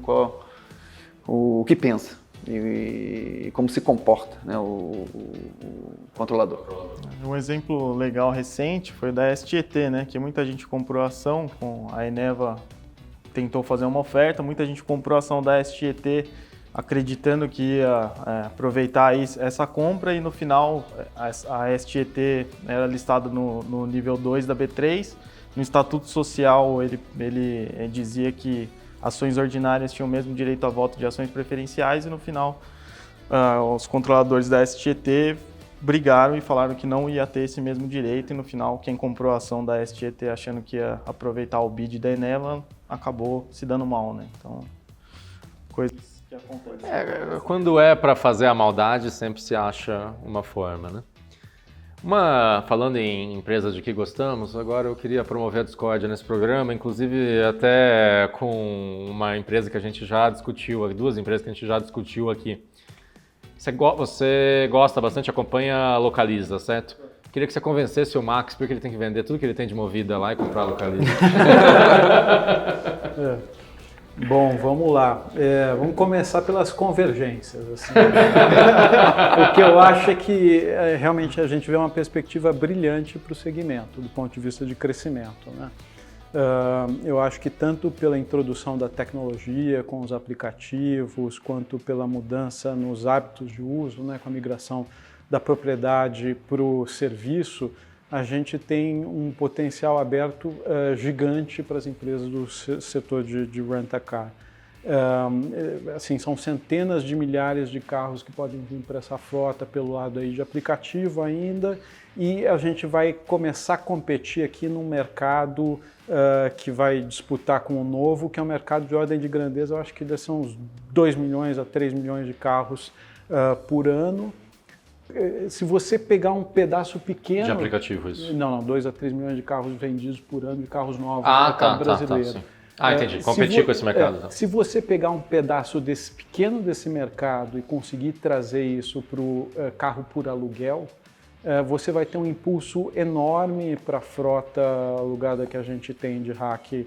o que pensa e como se comporta, né, o controlador. Um exemplo legal recente foi da STT, né, que muita gente comprou ação, com a Eneva tentou fazer uma oferta, muita gente comprou ação da STT acreditando que ia aproveitar essa compra e no final a STT era listada no nível 2 da B3. No Estatuto Social ele dizia que ações ordinárias tinham o mesmo direito a voto de ações preferenciais e no final os controladores da STT brigaram e falaram que não ia ter esse mesmo direito e no final quem comprou a ação da STT achando que ia aproveitar o bid da Eneva acabou se dando mal, né? Então, coisas que acontecem. Quando é para fazer a maldade, sempre se acha uma forma, né? Falando em empresas de que gostamos, agora eu queria promover a discórdia nesse programa, inclusive até com uma empresa que a gente já discutiu, duas empresas que a gente já discutiu aqui. Você gosta bastante, acompanha a Localiza, certo? Queria que você convencesse o Max porque ele tem que vender tudo que ele tem de Movida lá e comprar a Localiza. Bom, vamos lá. Vamos começar pelas convergências. Assim. O que eu acho é que realmente a gente vê uma perspectiva brilhante para o segmento, do ponto de vista de crescimento, né? Eu acho que tanto pela introdução da tecnologia com os aplicativos, quanto pela mudança nos hábitos de uso, né, com a migração da propriedade para o serviço, a gente tem um potencial aberto gigante para as empresas do setor de rent-a-car. Assim, são centenas de milhares de carros que podem vir para essa frota pelo lado aí de aplicativo ainda, e a gente vai começar a competir aqui num mercado que vai disputar com o novo, que é um mercado de ordem de grandeza, eu acho que deve ser uns 2 milhões a 3 milhões de carros por ano. Se você pegar um pedaço pequeno... De aplicativo, isso? Não, 2 a 3 milhões de carros vendidos por ano, de carros novos no mercado brasileiro. Sim. Entendi. Competir com esse mercado. Então. Se você pegar um pedaço pequeno desse mercado e conseguir trazer isso para o carro por aluguel, você vai ter um impulso enorme para a frota alugada que a gente tem de RAC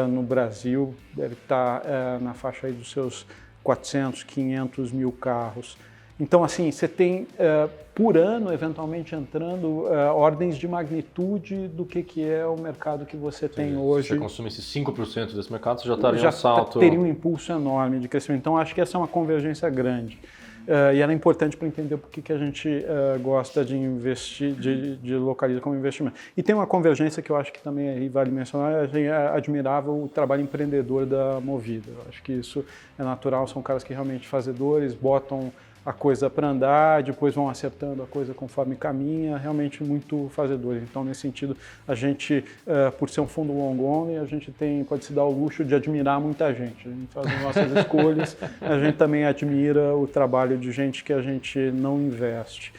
no Brasil. Deve estar na faixa aí dos seus 400, 500 mil carros. Então, assim, você tem, por ano, eventualmente entrando ordens de magnitude do que é o mercado que você tem hoje. Se você consumisse 5% desse mercado, você já estaria um salto... teria um impulso enorme de crescimento. Então, acho que essa é uma convergência grande. E ela é importante para entender por que a gente gosta de investir, de Localiza como investimento. E tem uma convergência que eu acho que também aí vale mencionar, é admirável o trabalho empreendedor da Movida. Eu acho que isso é natural, são caras que realmente fazedores, botam a coisa para andar, depois vão acertando a coisa conforme caminha, realmente muito fazedores. Então, nesse sentido, a gente, por ser um fundo long only, a gente pode se dar o luxo de admirar muita gente. A gente faz as nossas escolhas, a gente também admira o trabalho de gente que a gente não investe.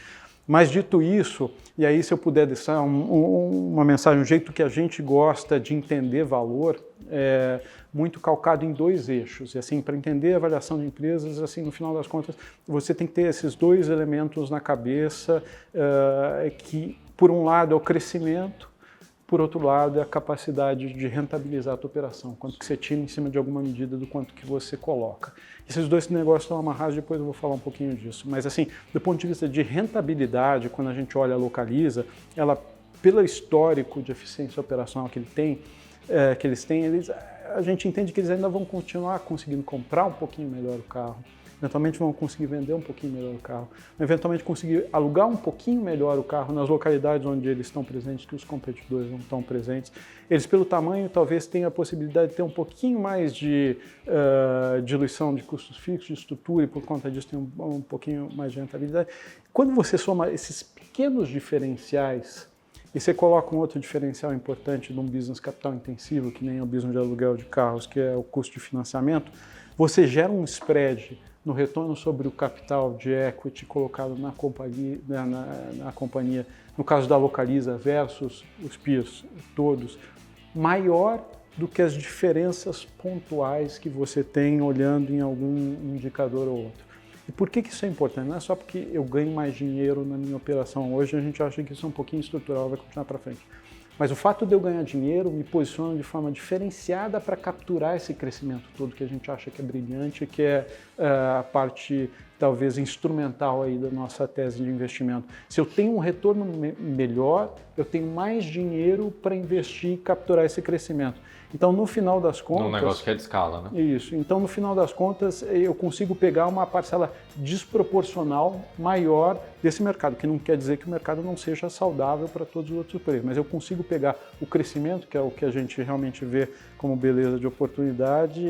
Mas dito isso, e aí se eu puder deixar uma mensagem, um jeito que a gente gosta de entender valor, muito calcado em 2 eixos. E assim, para entender a avaliação de empresas, assim, no final das contas, você tem que ter esses 2 elementos na cabeça, que por um lado é o crescimento, por outro lado é a capacidade de rentabilizar a tua operação, quanto que você tira em cima de alguma medida do quanto que você coloca. Esses 2 negócios estão amarrados, depois eu vou falar um pouquinho disso. Mas assim, do ponto de vista de rentabilidade, quando a gente olha a Localiza, ela, pelo histórico de eficiência operacional que eles têm, a gente entende que eles ainda vão continuar conseguindo comprar um pouquinho melhor o carro, eventualmente vão conseguir vender um pouquinho melhor o carro, eventualmente conseguir alugar um pouquinho melhor o carro nas localidades onde eles estão presentes, que os competidores não estão presentes. Eles, pelo tamanho, talvez tenham a possibilidade de ter um pouquinho mais de diluição de custos fixos, de estrutura, e por conta disso tem um pouquinho mais de rentabilidade. Quando você soma esses pequenos diferenciais, e você coloca um outro diferencial importante de um business capital intensivo, que nem é o business de aluguel de carros, que é o custo de financiamento, você gera um spread no retorno sobre o capital de equity colocado na companhia, no caso da Localiza versus os peers todos, maior do que as diferenças pontuais que você tem olhando em algum indicador ou outro. E por que isso é importante? Não é só porque eu ganho mais dinheiro na minha operação. Hoje a gente acha que isso é um pouquinho estrutural, vai continuar para frente. Mas o fato de eu ganhar dinheiro me posiciona de forma diferenciada para capturar esse crescimento todo que a gente acha que é brilhante, que é a parte talvez instrumental aí da nossa tese de investimento. Se eu tenho um retorno melhor, eu tenho mais dinheiro para investir e capturar esse crescimento. Então, no final das contas... Um negócio que é de escala, né? Isso. Então, no final das contas, eu consigo pegar uma parcela desproporcional maior desse mercado, que não quer dizer que o mercado não seja saudável para todos os outros players, mas eu consigo pegar o crescimento, que é o que a gente realmente vê como beleza de oportunidade,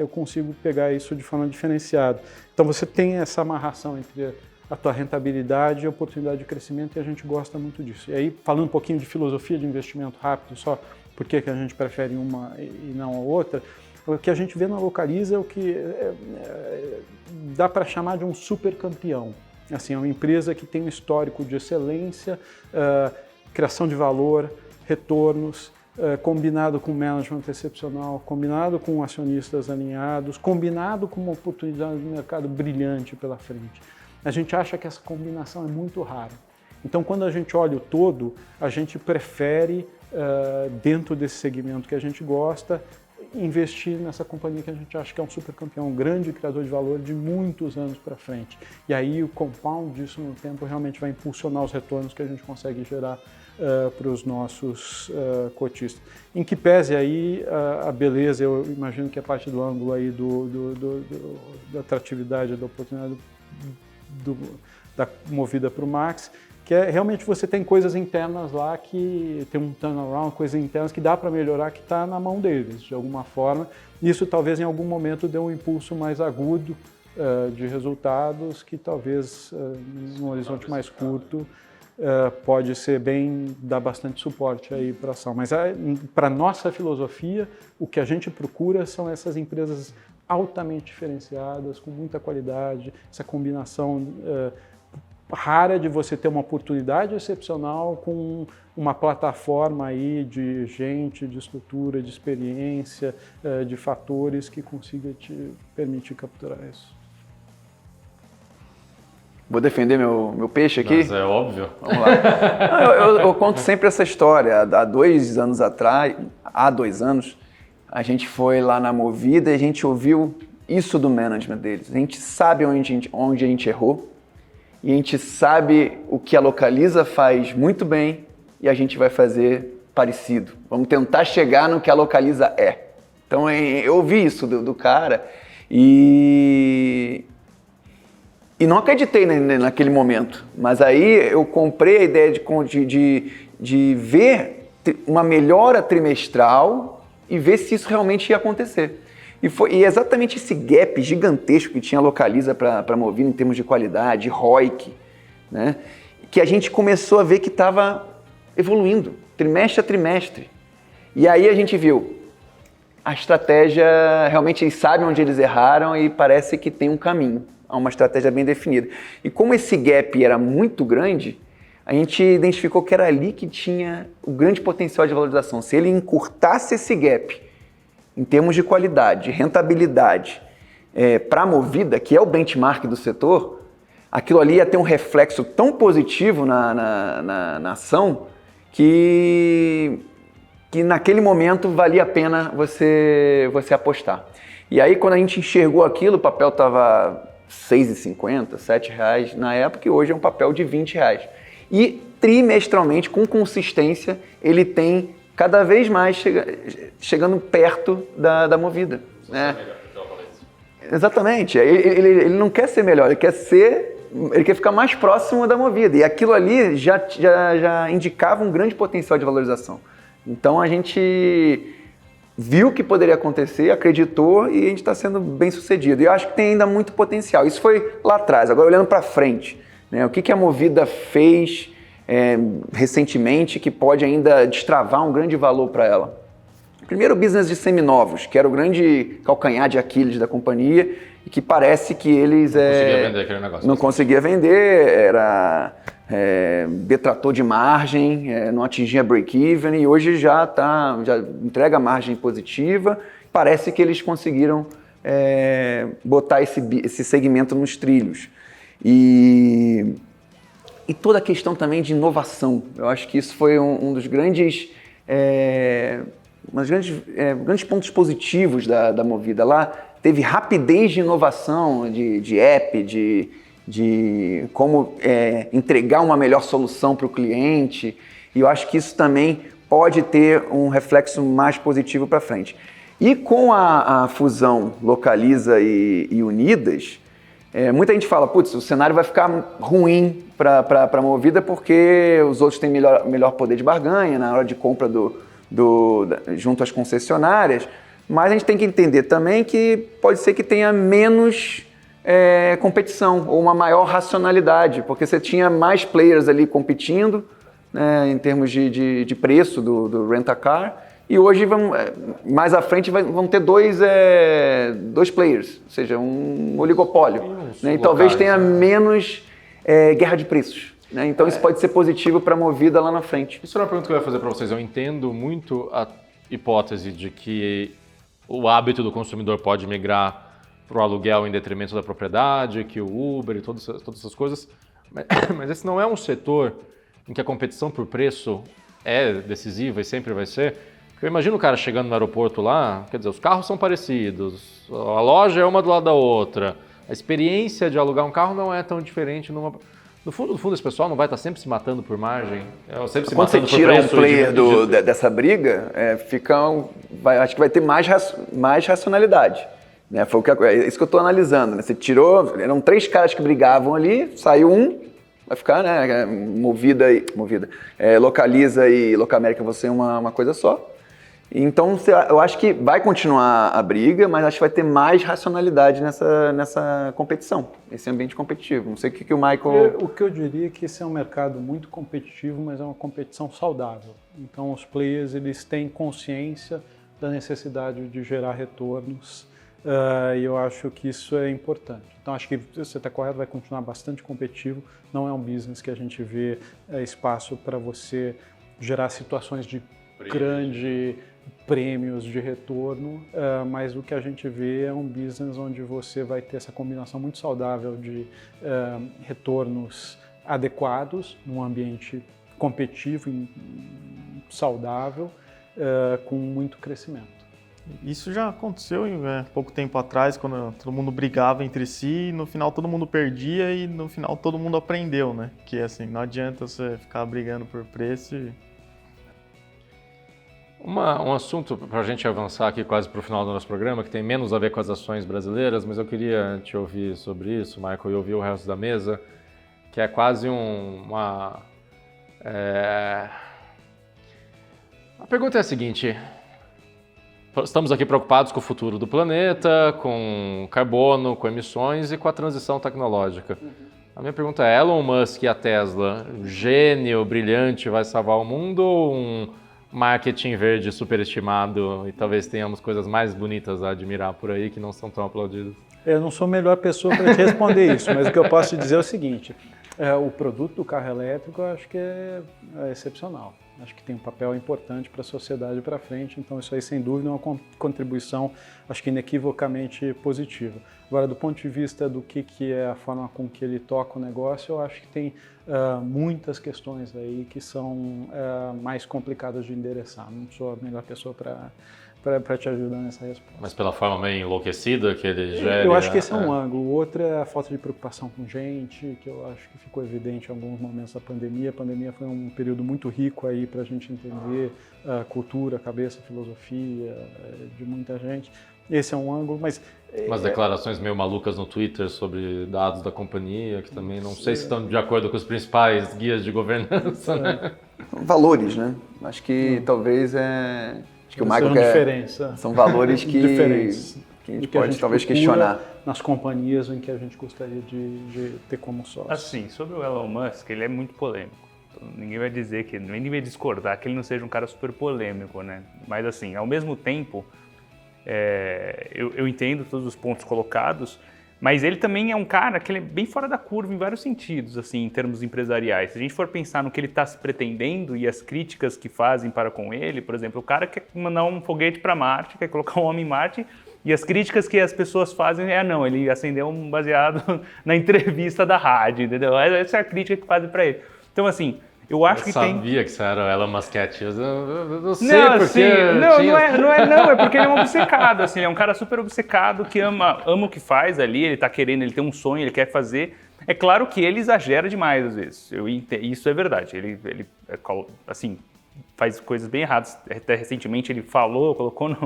eu consigo pegar isso de forma diferenciada. Então, você tem essa amarração entre a tua rentabilidade e a oportunidade de crescimento, e a gente gosta muito disso. E aí, falando um pouquinho de filosofia de investimento rápido, só por que a gente prefere uma e não a outra, o que a gente vê na Localiza é o que dá para chamar de um super campeão. Assim, é uma empresa que tem um histórico de excelência, criação de valor, retornos, combinado com management excepcional, combinado com acionistas alinhados, combinado com uma oportunidade de mercado brilhante pela frente. A gente acha que essa combinação é muito rara. Então, quando a gente olha o todo, a gente prefere, dentro desse segmento que a gente gosta, investir nessa companhia que a gente acha que é um super campeão, um grande criador de valor de muitos anos para frente. E aí o compound disso no tempo realmente vai impulsionar os retornos que a gente consegue gerar para os nossos cotistas. Em que pese aí a beleza, eu imagino que é parte do ângulo aí da atratividade, da oportunidade da movida para o Max, que é realmente você tem coisas internas lá que tem um turnaround, coisas internas que dá para melhorar, que está na mão deles, de alguma forma. Isso talvez em algum momento dê um impulso mais agudo de resultados, que talvez num horizonte mais curto pode ser dar bastante suporte aí para a ação. Mas para a nossa filosofia, o que a gente procura são essas empresas altamente diferenciadas, com muita qualidade, essa combinação rara de você ter uma oportunidade excepcional com uma plataforma aí de gente, de estrutura, de experiência, de fatores que consiga te permitir capturar isso. Vou defender meu peixe aqui? Mas é óbvio. Vamos lá. Eu conto sempre essa história. Há 2 anos atrás, há 2 anos, a gente foi lá na Movida e a gente ouviu isso do management deles. A gente sabe onde a gente errou, e a gente sabe o que a Localiza faz muito bem e a gente vai fazer parecido. Vamos tentar chegar no que a Localiza é. Então eu ouvi isso do cara e não acreditei naquele momento. Mas aí eu comprei a ideia de ver uma melhora trimestral e ver se isso realmente ia acontecer. E exatamente esse gap gigantesco que tinha a Localiza para a Movida em termos de qualidade, ROIC, né? Que a gente começou a ver que estava evoluindo, trimestre a trimestre. E aí a gente viu a estratégia, realmente eles sabem onde eles erraram e parece que tem um caminho, há uma estratégia bem definida. E como esse gap era muito grande, a gente identificou que era ali que tinha o grande potencial de valorização. Se ele encurtasse esse gap, em termos de qualidade, rentabilidade, para a Movida, que é o benchmark do setor, aquilo ali ia ter um reflexo tão positivo na ação que naquele momento valia a pena você apostar. E aí, quando a gente enxergou aquilo, o papel estava R$ 6,50, R$ 7,00 na época, e hoje é um papel de R$ 20,00. E trimestralmente, com consistência, ele tem cada vez mais chegando perto da Movida. Né? Exatamente. Ele não quer ser melhor, ele quer ficar mais próximo da Movida. E aquilo ali já indicava um grande potencial de valorização. Então a gente viu que poderia acontecer, acreditou e a gente está sendo bem sucedido. E eu acho que tem ainda muito potencial. Isso foi lá atrás. Agora olhando para frente, né? O que a Movida fez recentemente que pode ainda destravar um grande valor para ela? primeiro business de seminovos, que era o grande calcanhar de Aquiles da companhia e que parece que eles Não conseguia vender aquele negócio. não conseguia vender, era detrator de margem, não atingia break-even e hoje já entrega margem positiva. Parece que eles conseguiram botar esse segmento nos trilhos. E toda a questão também de inovação. Eu acho que isso foi um dos grandes pontos positivos da Movida. Lá teve rapidez de inovação, de app, de como entregar uma melhor solução para o cliente. E eu acho que isso também pode ter um reflexo mais positivo para frente. E com a fusão Localiza e Unidas, muita gente fala, putz, o cenário vai ficar ruim para a Movida porque os outros têm melhor poder de barganha na hora de compra junto às concessionárias, mas a gente tem que entender também que pode ser que tenha menos competição ou uma maior racionalidade, porque você tinha mais players ali competindo, né, em termos de preço do rent-a-car, e hoje, mais à frente, vão ter dois players, ou seja, um oligopólio, né, e talvez tenha menos guerra de preços. Né? Então isso pode ser positivo para a Movida lá na frente. Isso é uma pergunta que eu ia fazer para vocês. Eu entendo muito a hipótese de que o hábito do consumidor pode migrar para o aluguel em detrimento da propriedade, que o Uber e todas essas coisas, mas esse não é um setor em que a competição por preço é decisiva e sempre vai ser. Porque eu imagino o cara chegando no aeroporto lá, quer dizer, os carros são parecidos, a loja é uma do lado da outra, a experiência de alugar um carro não é tão diferente. No fundo, esse pessoal não vai estar sempre se matando por margem, sempre se Quando você matando por tira preço. um player dessa briga, acho que vai ter mais racionalidade. Né? Isso que eu estou analisando. Né? Você tirou, eram 3 caras que brigavam ali, saiu um, vai ficar, né? Localiza e Locamérica vão ser uma coisa só. Então, eu acho que vai continuar a briga, mas acho que vai ter mais racionalidade nessa competição, esse ambiente competitivo. Não sei o que o Michael... O que eu diria é que esse é um mercado muito competitivo, mas é uma competição saudável. Então, os players eles têm consciência da necessidade de gerar retornos e eu acho que isso é importante. Então, acho que você está correto, vai continuar bastante competitivo. Não é um business que a gente vê espaço para você gerar situações de grande prêmios de retorno, mas o que a gente vê é um business onde você vai ter essa combinação muito saudável de retornos adequados num ambiente competitivo e saudável, com muito crescimento. Isso já aconteceu pouco tempo atrás, quando todo mundo brigava entre si, e no final todo mundo perdia e no final todo mundo aprendeu, né? Que assim, não adianta você ficar brigando por preço Um assunto para a gente avançar aqui quase para o final do nosso programa, que tem menos a ver com as ações brasileiras, mas eu queria te ouvir sobre isso, Michael, e ouvir o resto da mesa, que é quase A pergunta é a seguinte: estamos aqui preocupados com o futuro do planeta, com carbono, com emissões e com a transição tecnológica. A minha pergunta é, Elon Musk e a Tesla, gênio, brilhante, vai salvar o mundo ou um marketing verde superestimado e talvez tenhamos coisas mais bonitas a admirar por aí que não são tão aplaudidas? Eu não sou a melhor pessoa para te responder isso, mas o que eu posso te dizer é o seguinte: o produto do carro elétrico eu acho que é excepcional. Acho que tem um papel importante para a sociedade para frente, então isso aí sem dúvida é uma contribuição, acho que inequivocamente positiva. Agora, do ponto de vista do que é a forma com que ele toca o negócio, eu acho que tem muitas questões aí que são mais complicadas de endereçar. Não sou a melhor pessoa para te ajudar nessa resposta. Mas pela forma meio enlouquecida que ele gera... Eu acho que esse é um ângulo. O outro é a falta de preocupação com gente, que eu acho que ficou evidente em alguns momentos da pandemia. A pandemia foi um período muito rico aí para a gente entender a cultura, cabeça, filosofia de muita gente. Esse é um ângulo, mas... Umas declarações meio malucas no Twitter sobre dados da companhia, que também não sei se estão de acordo com os principais guias de governança, né? Valores, né? Acho que talvez Acho que o Michael diferença. São valores que a gente pode talvez questionar. Nas companhias em que a gente gostaria de ter como sócio. Assim, sobre o Elon Musk, ele é muito polêmico. ninguém vai dizer que, ninguém vai discordar que ele não seja um cara super polêmico, né? Mas assim, ao mesmo tempo, eu entendo todos os pontos colocados, mas ele também é um cara que ele é bem fora da curva em vários sentidos, assim, em termos empresariais. Se a gente for pensar no que ele está se pretendendo e as críticas que fazem para com ele, por exemplo, o cara quer mandar um foguete para Marte, quer colocar um homem em Marte, e as críticas que as pessoas fazem não, ele acendeu um baseado na entrevista da rádio, entendeu? Essa é a crítica que fazem para ele. Então, assim, eu acho que tem... Eu sabia que você era o Elon Muskete. Eu não sei Não, porque... assim, não, é porque ele é um obcecado, assim, ele é um cara super obcecado que ama o que faz ali, ele tá querendo, ele tem um sonho, ele quer fazer. É claro que ele exagera demais às vezes, isso é verdade, ele assim, faz coisas bem erradas. Até recentemente ele colocou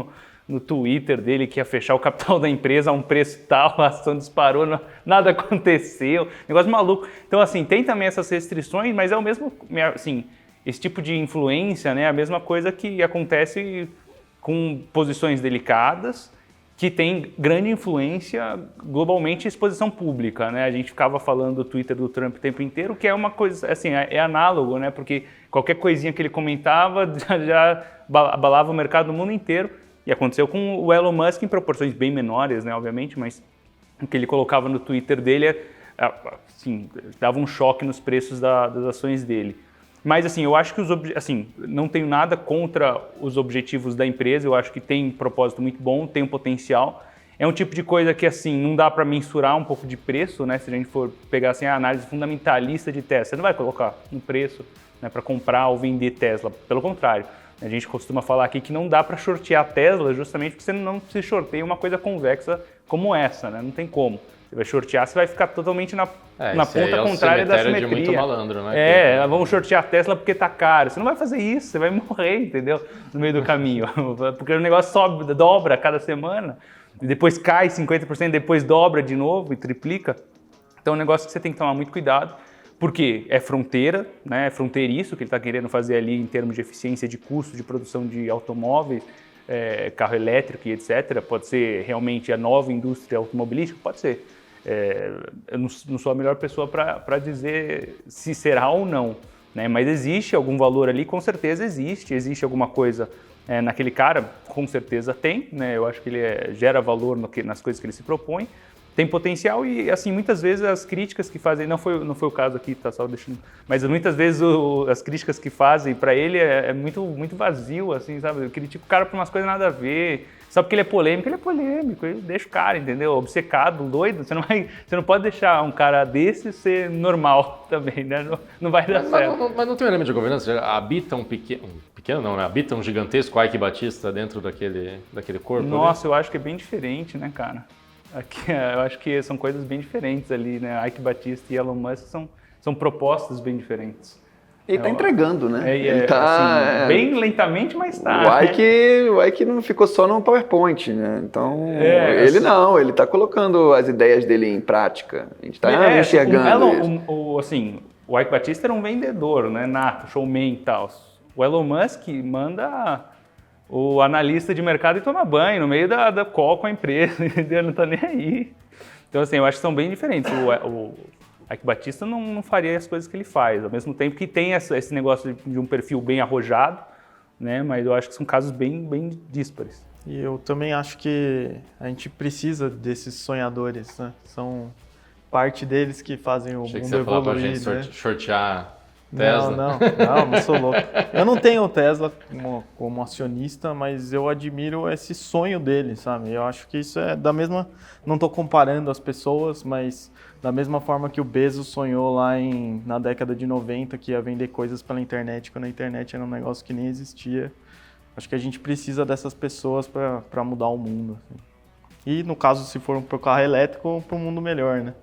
no Twitter dele que ia fechar o capital da empresa a um preço tal, a ação disparou, nada aconteceu, negócio maluco. Então, assim, tem também essas restrições, mas é o mesmo, assim, esse tipo de influência, né, é a mesma coisa que acontece com posições delicadas, que tem grande influência globalmente em exposição pública, né? A gente ficava falando do Twitter do Trump o tempo inteiro, que é uma coisa, assim, é análogo, né? Porque qualquer coisinha que ele comentava já abalava o mercado do mundo inteiro. E aconteceu com o Elon Musk em proporções bem menores, né, obviamente, mas o que ele colocava no Twitter dele, assim, dava um choque nos preços das ações dele. Mas, assim, eu acho que não tenho nada contra os objetivos da empresa, eu acho que tem um propósito muito bom, tem um potencial. É um tipo de coisa que, assim, não dá para mensurar um pouco de preço, né, se a gente for pegar, assim, a análise fundamentalista de Tesla. Você não vai colocar um preço, né, para comprar ou vender Tesla, pelo contrário. A gente costuma falar aqui que não dá para shortear a Tesla justamente porque você não se shorteia uma coisa convexa como essa, né? Não tem como. Você vai shortear, você vai ficar totalmente na ponta contrária da simetria. De muito malandro, né? Vamos shortear a Tesla porque tá caro. Você não vai fazer isso, você vai morrer, entendeu? No meio do caminho. Porque o negócio sobe, dobra a cada semana, e depois cai 50%, depois dobra de novo e triplica. Então é um negócio que você tem que tomar muito cuidado. Porque é fronteira, né? É fronteiriço que ele está querendo fazer ali em termos de eficiência de custo de produção de automóveis, carro elétrico e etc. Pode ser realmente a nova indústria automobilística? Pode ser. Eu não sou a melhor pessoa para dizer se será ou não, né? Mas existe algum valor ali, com certeza existe. Existe alguma coisa naquele cara? Com certeza tem, né? Eu acho que ele gera valor nas coisas que ele se propõe. Tem potencial e, assim, muitas vezes as críticas que fazem, não foi o caso aqui, tá só deixando, mas muitas vezes as críticas que fazem para ele é muito, muito vazio, assim, sabe? Eu critico o cara por umas coisas nada a ver, só porque ele é polêmico, ele deixa o cara, entendeu? Obcecado, doido, você não pode deixar um cara desse ser normal também, né? Não vai dar certo. Mas não tem um elemento de governança? Habita um pequeno não, né? Habita um gigantesco Ike Batista dentro daquele corpo? Nossa, eu acho que é bem diferente, né, cara? Aqui, eu acho que são coisas bem diferentes ali, né? Ike Batista e Elon Musk são propostas bem diferentes. Ele está entregando, né? Ele tá, assim, bem lentamente, mas está. O Ike não ficou só no PowerPoint, né? Então, ele está colocando as ideias dele em prática. A gente está enxergando isso. O Ike Batista era um vendedor, né? Nato, showman e tal. O Elon Musk manda o analista de mercado ir tomar banho no meio da call com a empresa, entendeu? Não está nem aí. Então, assim, eu acho que são bem diferentes. O Ike Batista não faria as coisas que ele faz, ao mesmo tempo que tem esse negócio de um perfil bem arrojado, né? Mas eu acho que são casos bem, bem díspares. E eu também acho que a gente precisa desses sonhadores, né? São parte deles que fazem o mundo evoluir. Achei que você ia falar pra gente shortear Tesla. Não sou louco. Eu não tenho o Tesla como acionista, mas eu admiro esse sonho dele, sabe? Eu acho que isso é da mesma... Não estou comparando as pessoas, mas da mesma forma que o Bezos sonhou lá na década de 90 que ia vender coisas pela internet, quando a internet era um negócio que nem existia. Acho que a gente precisa dessas pessoas para mudar o mundo. Assim. E no caso, se for para o carro elétrico, para um mundo melhor, né?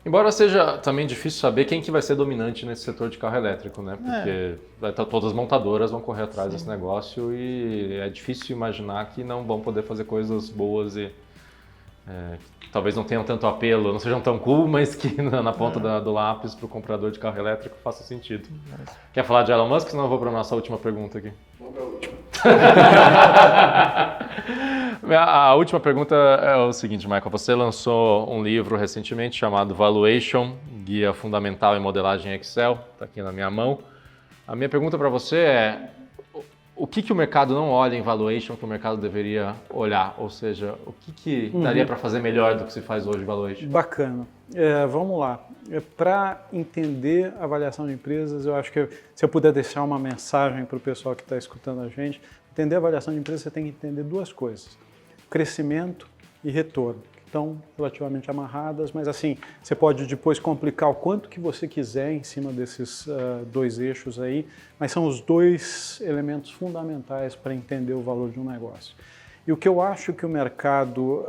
Embora seja também difícil saber quem que vai ser dominante nesse setor de carro elétrico, né? Porque todas as montadoras vão correr atrás desse negócio e é difícil imaginar que não vão poder fazer coisas boas e talvez não tenham tanto apelo, não sejam tão cool, mas que na ponta do lápis para o comprador de carro elétrico faça sentido. Quer falar de Elon Musk? Senão eu vou para a nossa última pergunta aqui. Vamos para a última. A última pergunta é o seguinte, Michael. Você lançou um livro recentemente chamado Valuation, Guia Fundamental em Modelagem Excel. Está aqui na minha mão. A minha pergunta para você é: o que o mercado não olha em valuation que o mercado deveria olhar? Ou seja, o que daria para fazer melhor do que se faz hoje em valuation? Bacana. Vamos lá. Para entender a avaliação de empresas, eu acho que se eu puder deixar uma mensagem para o pessoal que está escutando a gente, entender a avaliação de empresas, você tem que entender duas coisas: crescimento e retorno. Estão relativamente amarradas, mas assim, você pode depois complicar o quanto que você quiser em cima desses dois eixos aí, mas são os dois elementos fundamentais para entender o valor de um negócio. E o que eu acho que o mercado,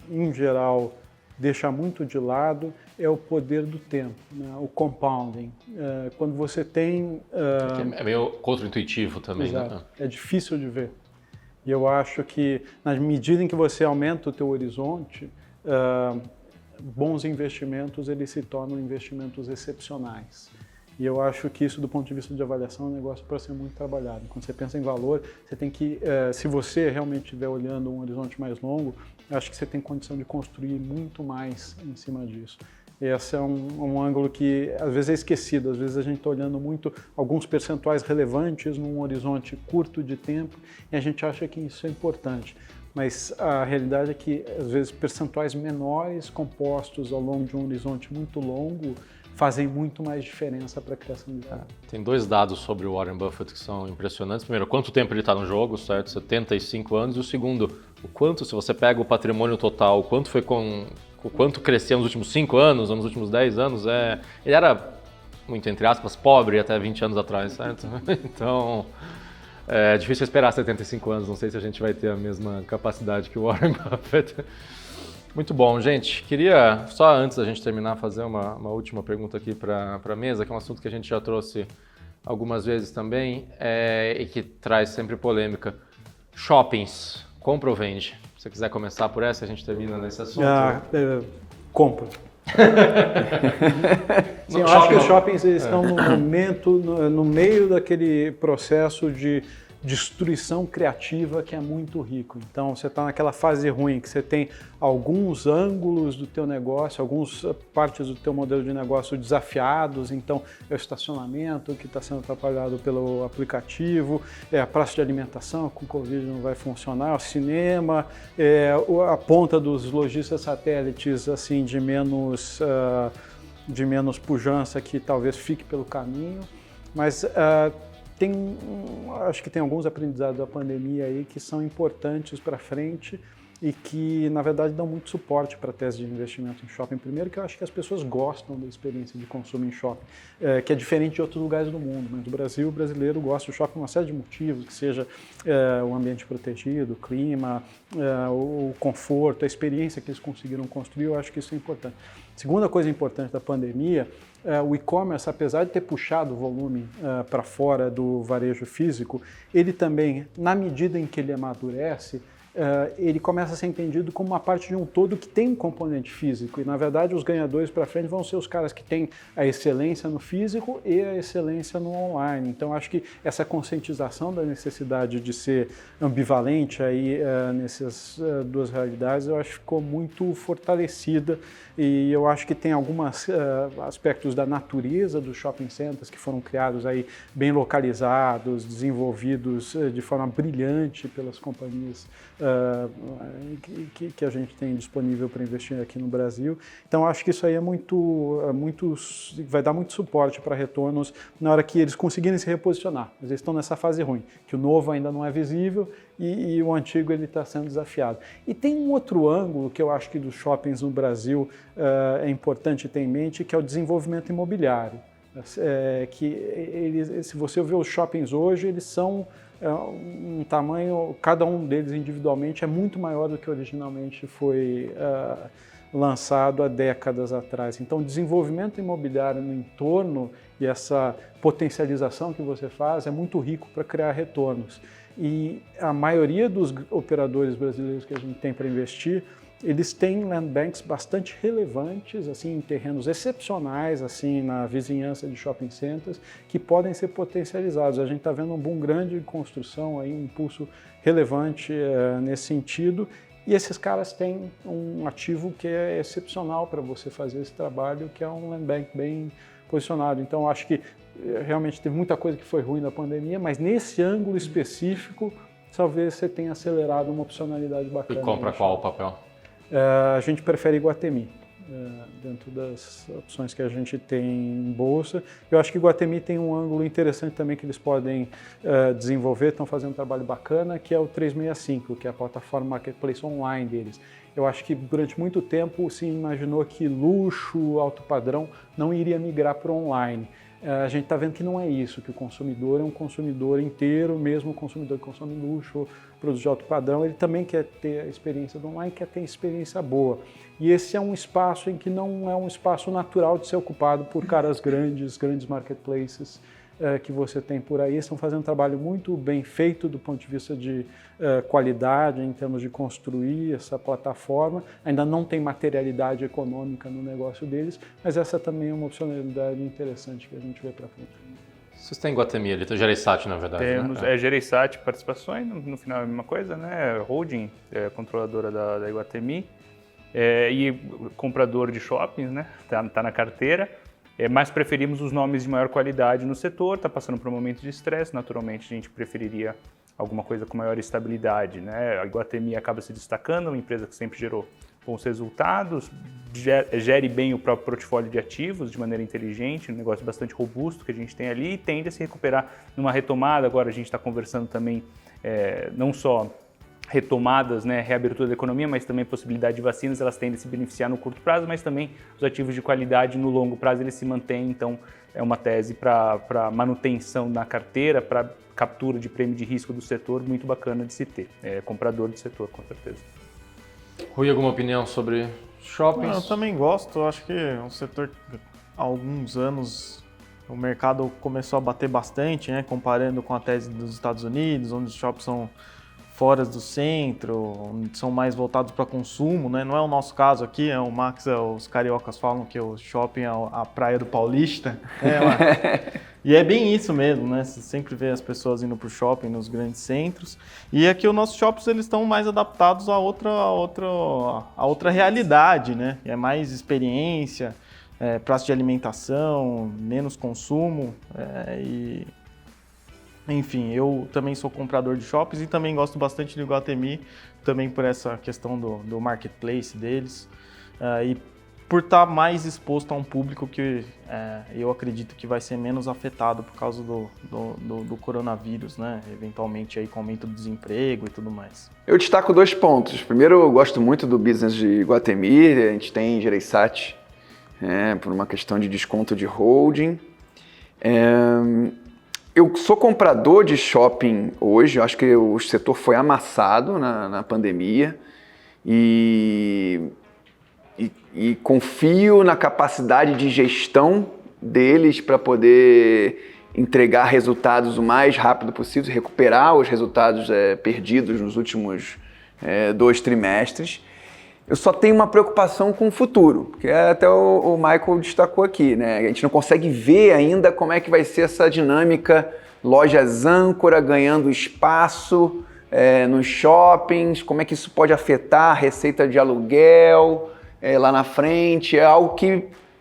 em geral, deixa muito de lado é o poder do tempo, né? O compounding. Quando você tem... É meio contra-intuitivo também, exato, né? É difícil de ver. E eu acho que, na medida em que você aumenta o teu horizonte, bons investimentos eles se tornam investimentos excepcionais. E eu acho que isso, do ponto de vista de avaliação, é um negócio para ser muito trabalhado. Quando você pensa em valor, você tem que, se você realmente estiver olhando um horizonte mais longo, eu acho que você tem condição de construir muito mais em cima disso. Esse é um ângulo que às vezes é esquecido, às vezes a gente está olhando muito alguns percentuais relevantes num horizonte curto de tempo e a gente acha que isso é importante. Mas a realidade é que às vezes percentuais menores compostos ao longo de um horizonte muito longo fazem muito mais diferença para a criação de valor. Tem dois dados sobre o Warren Buffett que são impressionantes. Primeiro, quanto tempo ele está no jogo, certo? 75 anos. E o segundo, o quanto, se você pega o patrimônio total, o quanto cresceu nos últimos 5 anos, ou nos últimos 10 anos, ele era, muito entre aspas, pobre até 20 anos atrás, certo? Então, é difícil esperar 75 anos, não sei se a gente vai ter a mesma capacidade que o Warren Buffett. Muito bom, gente. Queria, só antes da gente terminar, fazer uma última pergunta aqui para a mesa, que é um assunto que a gente já trouxe algumas vezes também e que traz sempre polêmica. Shoppings, compra ou vende? Se você quiser começar por essa, a gente termina nesse assunto. Compra. Sim, eu acho que os shoppings eles estão no momento, no meio daquele processo de destruição criativa que é muito rico. Então você está naquela fase ruim que você tem alguns ângulos do teu negócio, algumas partes do teu modelo de negócio desafiados. Então é o estacionamento que está sendo atrapalhado pelo aplicativo, é a praça de alimentação com o Covid não vai funcionar, o cinema, a ponta dos lojistas satélites assim de menos pujança que talvez fique pelo caminho, mas acho que tem alguns aprendizados da pandemia aí que são importantes para frente e que, na verdade, dão muito suporte para a tese de investimento em shopping. Primeiro, que eu acho que as pessoas gostam da experiência de consumo em shopping, que é diferente de outros lugares do mundo. Mas no Brasil, o brasileiro gosta do shopping por uma série de motivos, que seja o ambiente protegido, o clima, o conforto, a experiência que eles conseguiram construir. Eu acho que isso é importante. Segunda coisa importante da pandemia, o e-commerce, apesar de ter puxado o volume para fora do varejo físico, ele também, na medida em que ele amadurece, ele começa a ser entendido como uma parte de um todo que tem um componente físico. E, na verdade, os ganhadores para frente vão ser os caras que têm a excelência no físico e a excelência no online. Então, acho que essa conscientização da necessidade de ser ambivalente aí, nessas duas realidades, eu acho que ficou muito fortalecida. E eu acho que tem alguns aspectos da natureza dos shopping centers que foram criados aí bem localizados, desenvolvidos de forma brilhante pelas companhias que a gente tem disponível para investir aqui no Brasil. Então acho que isso aí vai dar muito suporte para retornos na hora que eles conseguirem se reposicionar. Eles estão nessa fase ruim, que o novo ainda não é visível e o antigo ele está sendo desafiado. E tem um outro ângulo que eu acho que dos shoppings no Brasil é importante ter em mente, que é o desenvolvimento imobiliário. Se você ver os shoppings hoje, eles são um tamanho, cada um deles individualmente é muito maior do que originalmente foi lançado há décadas atrás. Então, o desenvolvimento imobiliário no entorno e essa potencialização que você faz é muito rico para criar retornos. E a maioria dos operadores brasileiros que a gente tem para investir, eles têm land banks bastante relevantes, assim, em terrenos excepcionais, assim, na vizinhança de shopping centers, que podem ser potencializados. A gente está vendo um boom grande de construção, aí, um impulso relevante nesse sentido, e esses caras têm um ativo que é excepcional para você fazer esse trabalho, que é um land bank bem posicionado. Então, acho que realmente teve muita coisa que foi ruim na pandemia, mas nesse ângulo específico, talvez você tenha acelerado uma opcionalidade bacana. E compra qual o papel? A gente prefere Iguatemi, dentro das opções que a gente tem em bolsa. Eu acho que Iguatemi tem um ângulo interessante também que eles podem desenvolver, estão fazendo um trabalho bacana, que é o 365, que é a plataforma marketplace online deles. Eu acho que durante muito tempo se imaginou que luxo, alto padrão, não iria migrar para o online. A gente está vendo que não é isso, que o consumidor é um consumidor inteiro, mesmo o consumidor que consome luxo, produtos de alto padrão, ele também quer ter a experiência do online, quer ter experiência boa. E esse é um espaço em que não é um espaço natural de ser ocupado por caras grandes marketplaces que você tem por aí. Estão fazendo um trabalho muito bem feito do ponto de vista de qualidade, em termos de construir essa plataforma. Ainda não tem materialidade econômica no negócio deles, mas essa também é uma opcionalidade interessante que a gente vê para frente. Vocês têm Iguatemi ali, tem o Gereissati, na verdade, Temos, né? Gereissati Participações, no final é a mesma coisa, né? Holding, controladora da Iguatemi, e comprador de shoppings, né? Tá na carteira. Mas preferimos os nomes de maior qualidade no setor, está passando por um momento de estresse, naturalmente a gente preferiria alguma coisa com maior estabilidade, né? A Iguatemi acaba se destacando, uma empresa que sempre gerou bons resultados, gere bem o próprio portfólio de ativos de maneira inteligente, um negócio bastante robusto que a gente tem ali e tende a se recuperar numa retomada. Agora a gente está conversando também não só retomadas, né, reabertura da economia, mas também possibilidade de vacinas, elas tendem a se beneficiar no curto prazo, mas também os ativos de qualidade no longo prazo eles se mantêm, então é uma tese para manutenção na carteira, para captura de prêmio de risco do setor, muito bacana de se ter, comprador do setor, com certeza. Rui, alguma opinião sobre shoppings? Eu também gosto, acho que é um setor, há alguns anos, o mercado começou a bater bastante, né, comparando com a tese dos Estados Unidos, onde os shoppings são fora do centro, são mais voltados para consumo, né? Não é o nosso caso aqui, o Max, os cariocas falam que o shopping é a praia do paulista. E é bem isso mesmo, né? Você sempre vê as pessoas indo para o shopping nos grandes centros. E aqui os nossos shoppings eles estão mais adaptados a outra realidade, né? É mais experiência, praça de alimentação, menos consumo Enfim, eu também sou comprador de shoppings e também gosto bastante do Iguatemi, também por essa questão do marketplace deles e por estar mais exposto a um público que eu acredito que vai ser menos afetado por causa do coronavírus, né? Eventualmente aí com o aumento do desemprego e tudo mais. Eu destaco 2 pontos. Primeiro, eu gosto muito do business de Iguatemi, a gente tem Gereissati por uma questão de desconto de holding. Eu sou comprador de shopping hoje, eu acho que o setor foi amassado na pandemia e confio na capacidade de gestão deles para poder entregar resultados o mais rápido possível, recuperar os resultados perdidos nos últimos 2 trimestres. Eu só tenho uma preocupação com o futuro, que até o Michael destacou aqui, né? A gente não consegue ver ainda como é que vai ser essa dinâmica, lojas âncora ganhando espaço nos shoppings, como é que isso pode afetar a receita de aluguel lá na frente. É algo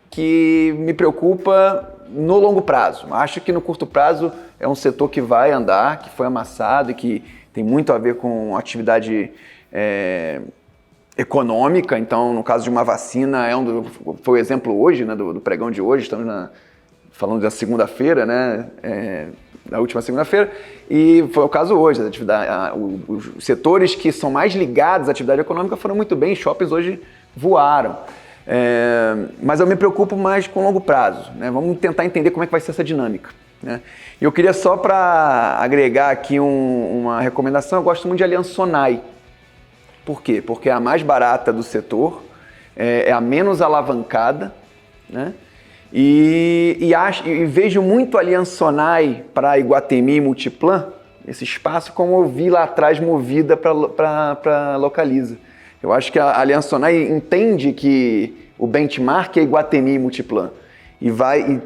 que me preocupa no longo prazo. Acho que no curto prazo é um setor que vai andar, que foi amassado e que tem muito a ver com atividade econômica. Então, no caso de uma vacina, foi o exemplo hoje, né, do pregão de hoje, estamos falando da segunda-feira, né, da última segunda-feira, e foi o caso hoje. Os setores que são mais ligados à atividade econômica foram muito bem, shoppings hoje voaram. Mas eu me preocupo mais com o longo prazo, né? Vamos tentar entender como é que vai ser essa dinâmica, né? E eu queria só para agregar aqui uma recomendação, eu gosto muito de Aliansce Sonae. Por quê? Porque é a mais barata do setor, é a menos alavancada, né? E vejo muito Aliansce Sonae para Iguatemi e Multiplan esse espaço como eu vi lá atrás movida para Localiza. Eu acho que a Aliança Sonai entende que o benchmark é Iguatemi e Multiplan e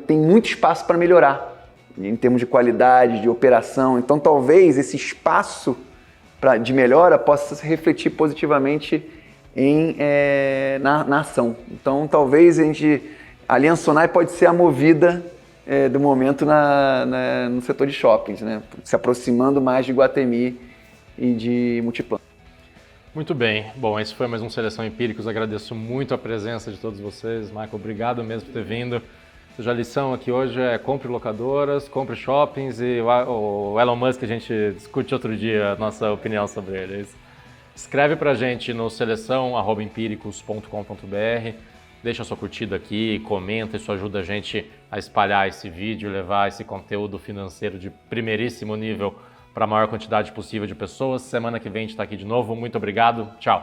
tem muito espaço para melhorar em termos de qualidade, de operação. Então talvez esse espaço de melhora possa se refletir positivamente na ação. Então talvez a Aliança Sonai pode ser a movida do momento no setor de shoppings, né? Se aproximando mais de Iguatemi e de Multiplan. Muito bem. Bom, esse foi mais um Seleção Empíricos. Agradeço muito a presença de todos vocês. Michael, obrigado mesmo por ter vindo. A lição aqui hoje é compre locadoras, compre shoppings e o Elon Musk a gente discute outro dia a nossa opinião sobre ele. Escreve pra gente no seleção@empiricus.com.br, deixa a sua curtida aqui, comenta, isso ajuda a gente a espalhar esse vídeo e levar esse conteúdo financeiro de primeiríssimo nível para a maior quantidade possível de pessoas. Semana que vem a gente está aqui de novo. Muito obrigado. Tchau.